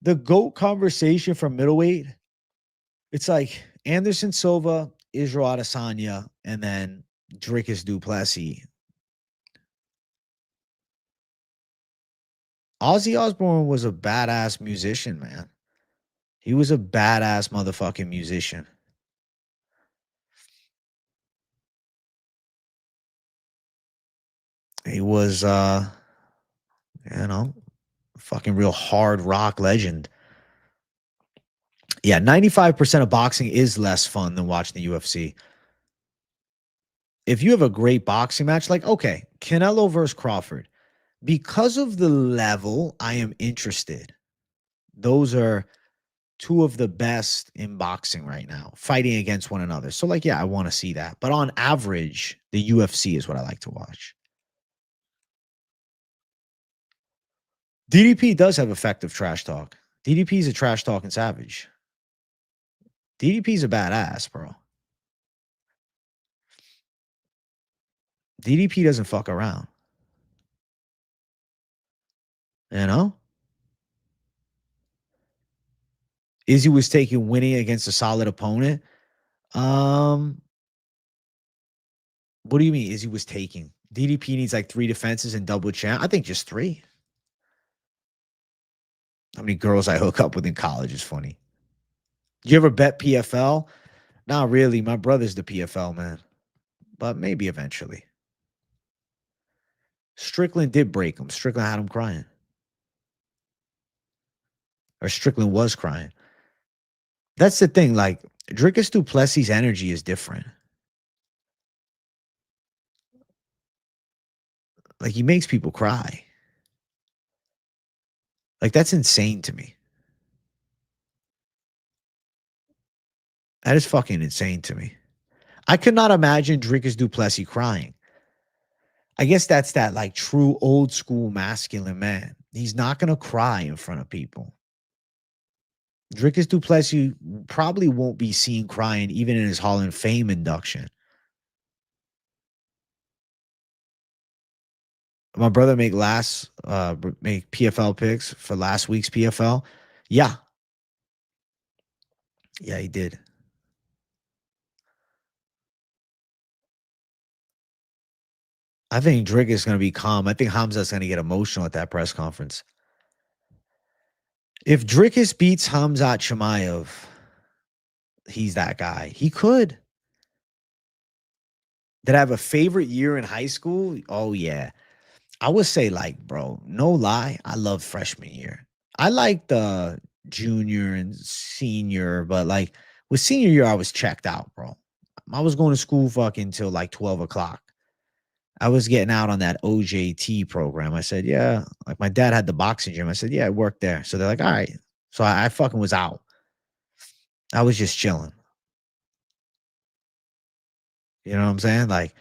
the GOAT conversation for middleweight, it's like Anderson Silva, Israel Adesanya, and then Dricus du Plessis. Ozzy Osbourne was a badass musician, man. He was a badass motherfucking musician. He was, fucking real hard rock legend. Yeah, 95% of boxing is less fun than watching the UFC. If you have a great boxing match, like, okay, Canelo versus Crawford, because of the level, I am interested. Those are 2 of the best in boxing right now, fighting against one another. So, like, yeah, I want to see that. But on average, the UFC is what I like to watch. DDP does have effective trash talk. DDP is a trash talking savage. DDP's a badass, bro. DDP doesn't fuck around. Izzy was taking winning against a solid opponent. What do you mean Izzy was taking? DDP needs like 3 defenses and double champ. I think just 3. How many girls I hook up with in college is funny. You ever bet PFL? Not really. My brother's the PFL man. But maybe eventually. Strickland did break him. Strickland had him crying. Or Strickland was crying. That's the thing. Like, Dricus du Plessis' energy is different. Like, he makes people cry. Like, that's insane to me. That is fucking insane to me. I could not imagine Dricus du Plessis crying. I guess that's that like true old school masculine man. He's not going to cry in front of people. Dricus du Plessis probably won't be seen crying even in his Hall of Fame induction. My brother make PFL picks for last week's PFL. Yeah. Yeah, he did. I think Dricus is going to be calm. I think Hamza's going to get emotional at that press conference. If Dricus beats Hamzat Chimaev, he's that guy. He could. Did I have a favorite year in high school? Oh, yeah. I would say, like, bro, no lie, I love freshman year. I like the junior and senior, but like with senior year, I was checked out, bro. I was going to school fucking till like 12 o'clock. I was getting out on that OJT program. I said, yeah. Like, my dad had the boxing gym. I said, yeah, I worked there. So they're like, all right. So I fucking was out. I was just chilling. You know what I'm saying? Like,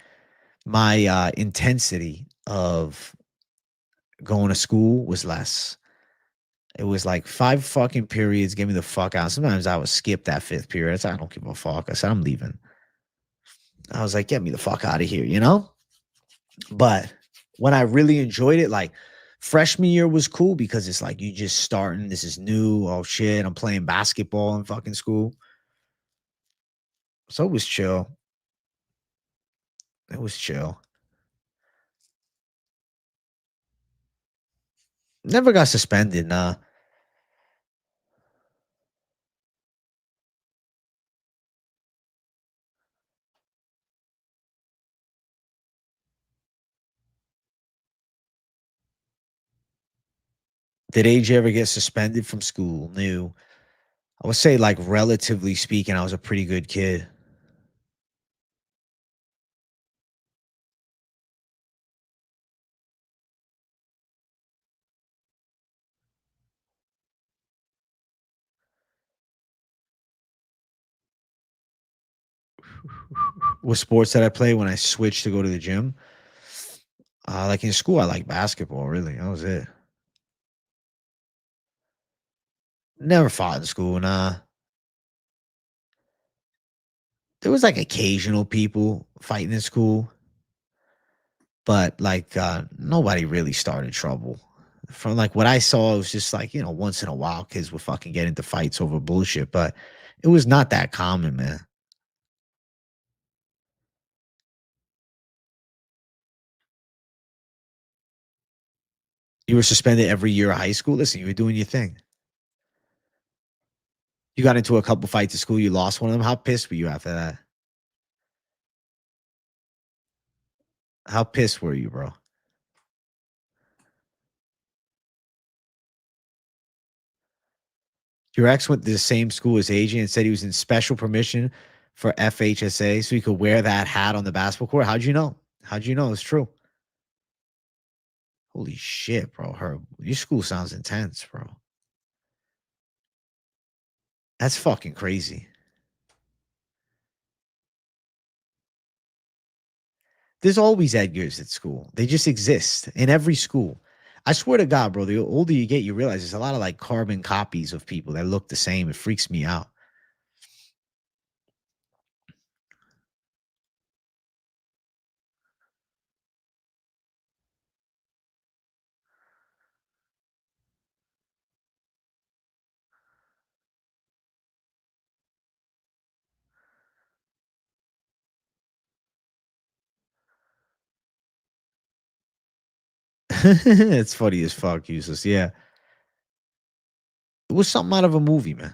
my intensity of going to school was less. It was like 5 fucking periods. Get me the fuck out. Sometimes I would skip that 5th period. I said, I don't give a fuck. I said, I'm leaving. I was like, get me the fuck out of here, you know? But when I really enjoyed it, like freshman year was cool because it's like you just starting. This is new. Oh shit, I'm playing basketball in fucking school. So it was chill. It was chill. Never got suspended. Nah. Did AJ ever get suspended from school? New. I would say, like, relatively speaking, I was a pretty good kid. What sports that I play when I switched to go to the gym? Like in school, I like basketball. Really, that was it. Never fought in school. Nah, there was like occasional people fighting in school, but like nobody really started trouble. From like what I saw, it was just like once in a while, kids would fucking get into fights over bullshit, but it was not that common, man. You were suspended every year of high school. Listen, you were doing your thing. You got into a couple fights at school. You lost one of them. How pissed were you after that? How pissed were you, bro? Your ex went to the same school as AJ and said he was in special permission for FHSA so he could wear that hat on the basketball court. How'd you know? How'd you know it's true? Holy shit, bro. Your school sounds intense, bro. That's fucking crazy. There's always Edgars at school. They just exist in every school. I swear to God, bro, the older you get, you realize there's a lot of like carbon copies of people that look the same. It freaks me out. It's funny as fuck, useless. Yeah. It was something out of a movie, man.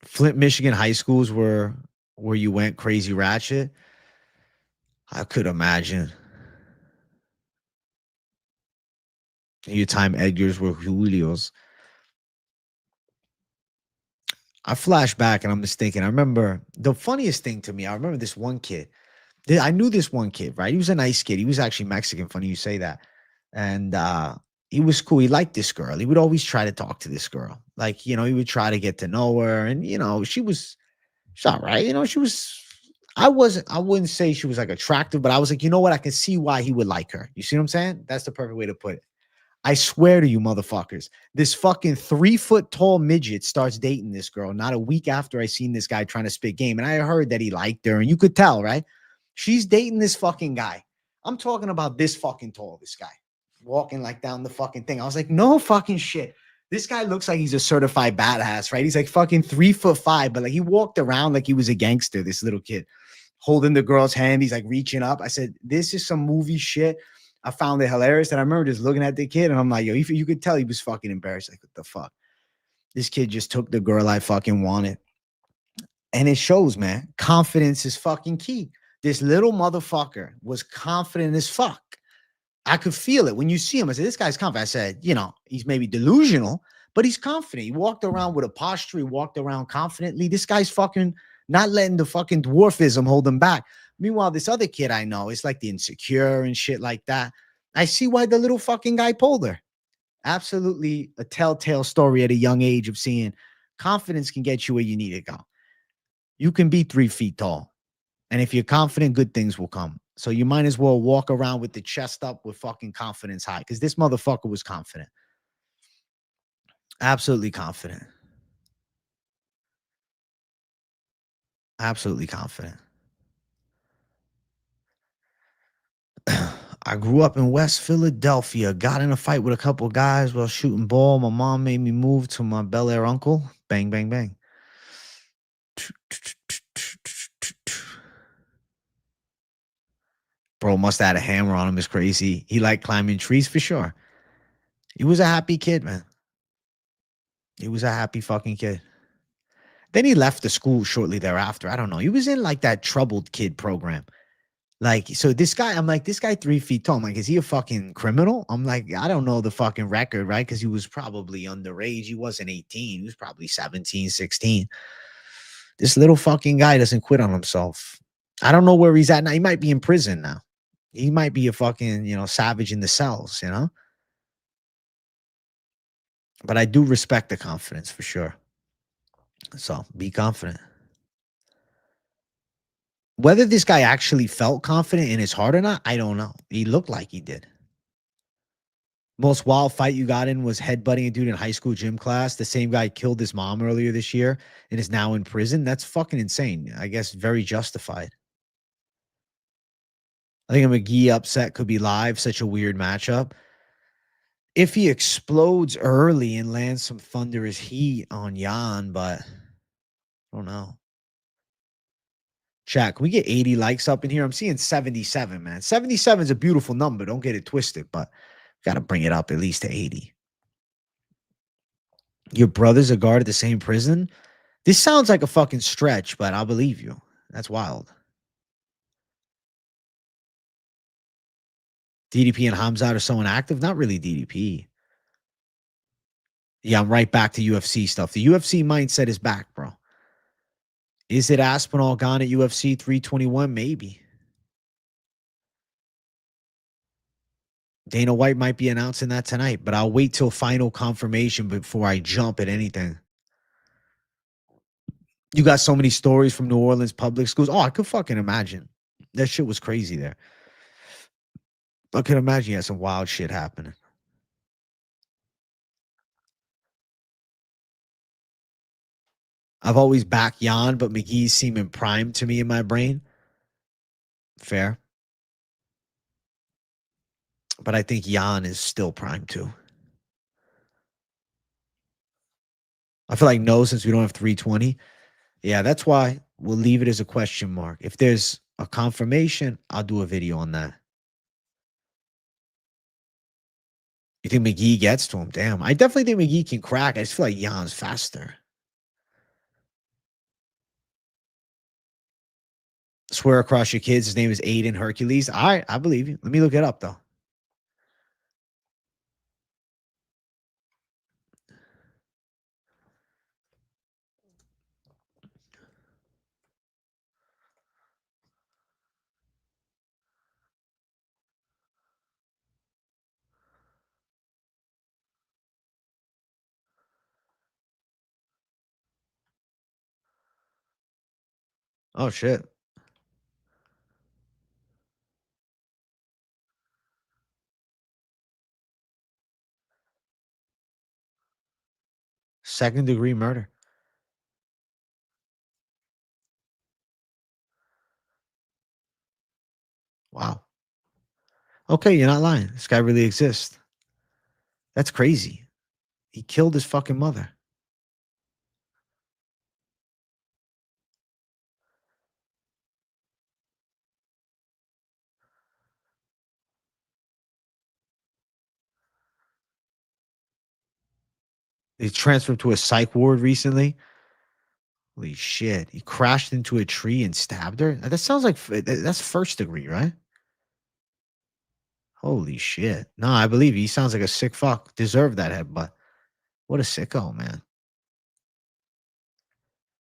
Flint, Michigan high schools were where you went crazy ratchet. I could imagine. Your time Edgars were Julios. I flash back and I'm just thinking, I remember the funniest thing to me, I remember this one kid. I knew this one kid, right? He was a nice kid. He was actually Mexican. Funny you say that. And he was cool. He liked this girl. He would always try to talk to this girl. Like, he would try to get to know her. And, she's all right. She was, I wouldn't say she was like attractive, but I was like, you know what? I can see why he would like her. You see what I'm saying? That's the perfect way to put it. I swear to you, motherfuckers, this fucking 3 foot tall midget starts dating this girl not a week after I seen this guy trying to spit game. And I heard that he liked her, and you could tell, right? She's dating this fucking guy. I'm talking about this fucking tall, this guy walking like down the fucking thing. I was like, no fucking shit. This guy looks like he's a certified badass, right? He's like fucking 3'5", but like he walked around like he was a gangster, this little kid holding the girl's hand. He's like reaching up. I said, this is some movie shit. I found it hilarious. And I remember just looking at the kid and I'm like, yo, you could tell he was fucking embarrassed. Like, what the fuck? This kid just took the girl I fucking wanted. And it shows, man. Confidence is fucking key. This little motherfucker was confident as fuck. I could feel it when you see him. I said, this guy's confident. I said, he's maybe delusional, but he's confident. He walked around with a posture. He walked around confidently. This guy's fucking not letting the fucking dwarfism hold him back. Meanwhile, this other kid I know is like the insecure and shit like that. I see why the little fucking guy pulled her. Absolutely a telltale story at a young age of seeing confidence can get you where you need to go. You can be 3 feet tall. And if you're confident, good things will come. So you might as well walk around with the chest up with fucking confidence high because this motherfucker was confident. Absolutely confident. Absolutely confident. I grew up in West Philadelphia. Got in a fight with a couple guys while shooting ball. My mom made me move to my Bel Air uncle. Bang, bang, bang. Bro must have had a hammer on him. It's crazy. He liked climbing trees for sure. He was a happy kid, man. He was a happy fucking kid. Then he left the school shortly thereafter. I don't know. He was in like that troubled kid program. Like, so this guy, I'm like, this guy 3 feet tall. I'm like, is he a fucking criminal? I'm like, I don't know the fucking record, right? Because he was probably underage. He wasn't 18. He was probably 17, 16. This little fucking guy doesn't quit on himself. I don't know where he's at now. He might be in prison now. He might be a fucking, savage in the cells, But I do respect the confidence for sure. So be confident. Whether this guy actually felt confident in his heart or not, I don't know. He looked like he did. Most wild fight you got in was headbutting a dude in high school gym class. The same guy killed his mom earlier this year and is now in prison. That's fucking insane. I guess very justified. I think a McGee upset could be live. Such a weird matchup. If he explodes early and lands some thunderous heat on Jan, but I don't know. Chat, can we get 80 likes up in here? I'm seeing 77, man. 77 is a beautiful number. Don't get it twisted, but got to bring it up at least to 80. Your brothers are guarded the same prison? This sounds like a fucking stretch, but I'll believe you. That's wild. DDP and Hamzat are someone active? Not really DDP. Yeah, I'm right back to UFC stuff. The UFC mindset is back, bro. Is it Aspinall gone at UFC 321? Maybe. Dana White might be announcing that tonight, but I'll wait till final confirmation before I jump at anything. You got so many stories from New Orleans public schools. Oh, I could fucking imagine. That shit was crazy there. I can imagine you had some wild shit happening. I've always backed Jan, but McGee's seeming prime to me in my brain. Fair. But I think Jan is still prime too. I feel like no, since we don't have 320. Yeah, that's why we'll leave it as a question mark. If there's a confirmation, I'll do a video on that. You think McGee gets to him? Damn. I definitely think McGee can crack. I just feel like Jan's faster. Swear across your kids. His name is Aiden Hercules. All right, I believe you. Let me look it up, though. Oh, shit. Second-degree murder. Wow. Okay, you're not lying. This guy really exists. That's crazy. He killed his fucking mother. He transferred to a psych ward recently. Holy shit. He crashed into a tree and stabbed her? That sounds like that's first degree, right? Holy shit. No, I believe you. He sounds like a sick fuck. Deserved that headbutt. What a sicko, man.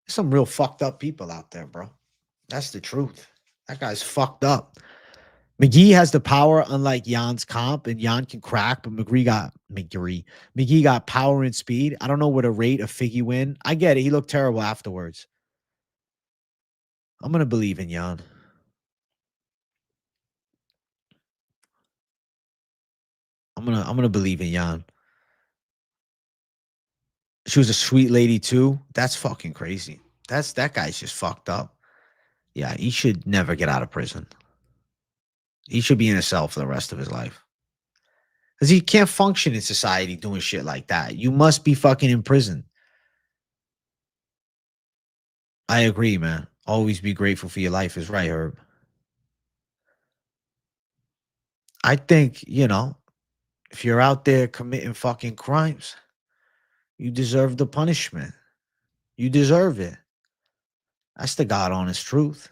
There's some real fucked up people out there, bro. That's the truth. That guy's fucked up. McGee has the power, unlike Jan's comp, and Jan can crack, but McGee got power and speed. I don't know what a rate of Figgy win. I get it. He looked terrible afterwards. I'm gonna believe in Jan. I'm gonna believe in Jan. She was a sweet lady too. That's fucking crazy. That guy's just fucked up. Yeah, he should never get out of prison. He should be in a cell for the rest of his life. Because he can't function in society doing shit like that. You must be fucking in prison. I agree, man. Always be grateful for your life is right, Herb. I think, if you're out there committing fucking crimes, you deserve the punishment. You deserve it. That's the God honest truth.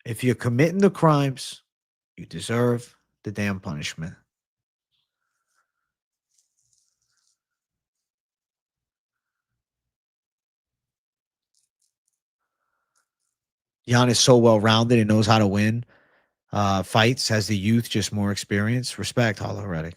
If you're committing the crimes, you deserve the damn punishment. Jan is so well rounded and knows how to win fights. Has the youth just more experience? Respect, Hollow Heretic.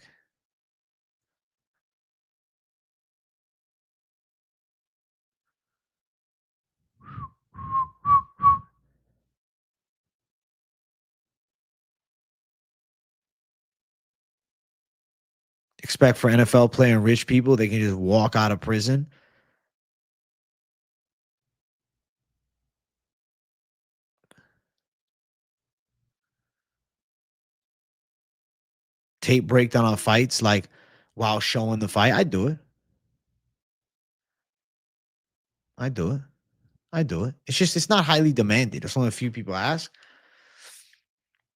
Expect for NFL playing rich people, they can just walk out of prison. Tape breakdown on fights like while showing the fight. I do it. I do it. I do it. It's just it's not highly demanded. There's only a few people ask.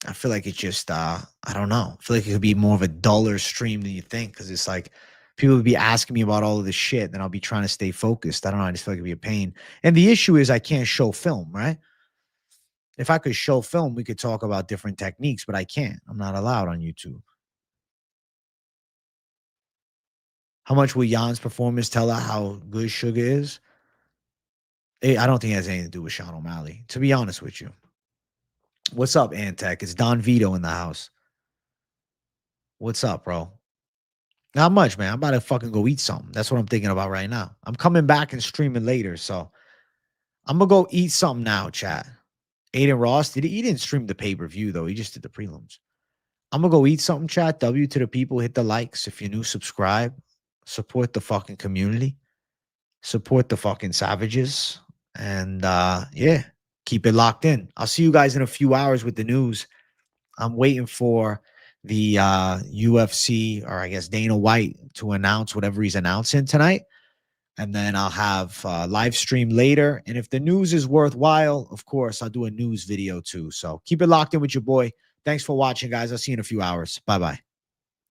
I feel like it's just I don't know. I feel like it could be more of a duller stream than you think because it's like people would be asking me about all of this shit, and I'll be trying to stay focused. I don't know. I just feel like it'd be a pain. And the issue is I can't show film, right? If I could show film, we could talk about different techniques, but I can't. I'm not allowed on YouTube. How much will Jan's performance tell her how good Sugar is? I don't think it has anything to do with Sean O'Malley, to be honest with you. What's up, Antec? It's Don Vito in the house. What's up, bro? Not much, man. I'm about to fucking go eat something. That's what I'm thinking about right now. I'm coming back and streaming later, so I'm gonna go eat something now, chat. Aiden Ross, he didn't stream the pay-per-view, though. He just did the prelims. I'm gonna go eat something, chat. W to the people. Hit the likes. If you're new, subscribe. Support the fucking community. Support the fucking savages. And yeah, keep it locked in. I'll see you guys in a few hours with the news. I'm waiting for the UFC, or I guess Dana White, to announce whatever he's announcing tonight. And then I'll have live stream later. And if the news is worthwhile, of course, I'll do a news video too. So keep it locked in with your boy. Thanks for watching, guys. I'll see you in a few hours. Bye-bye.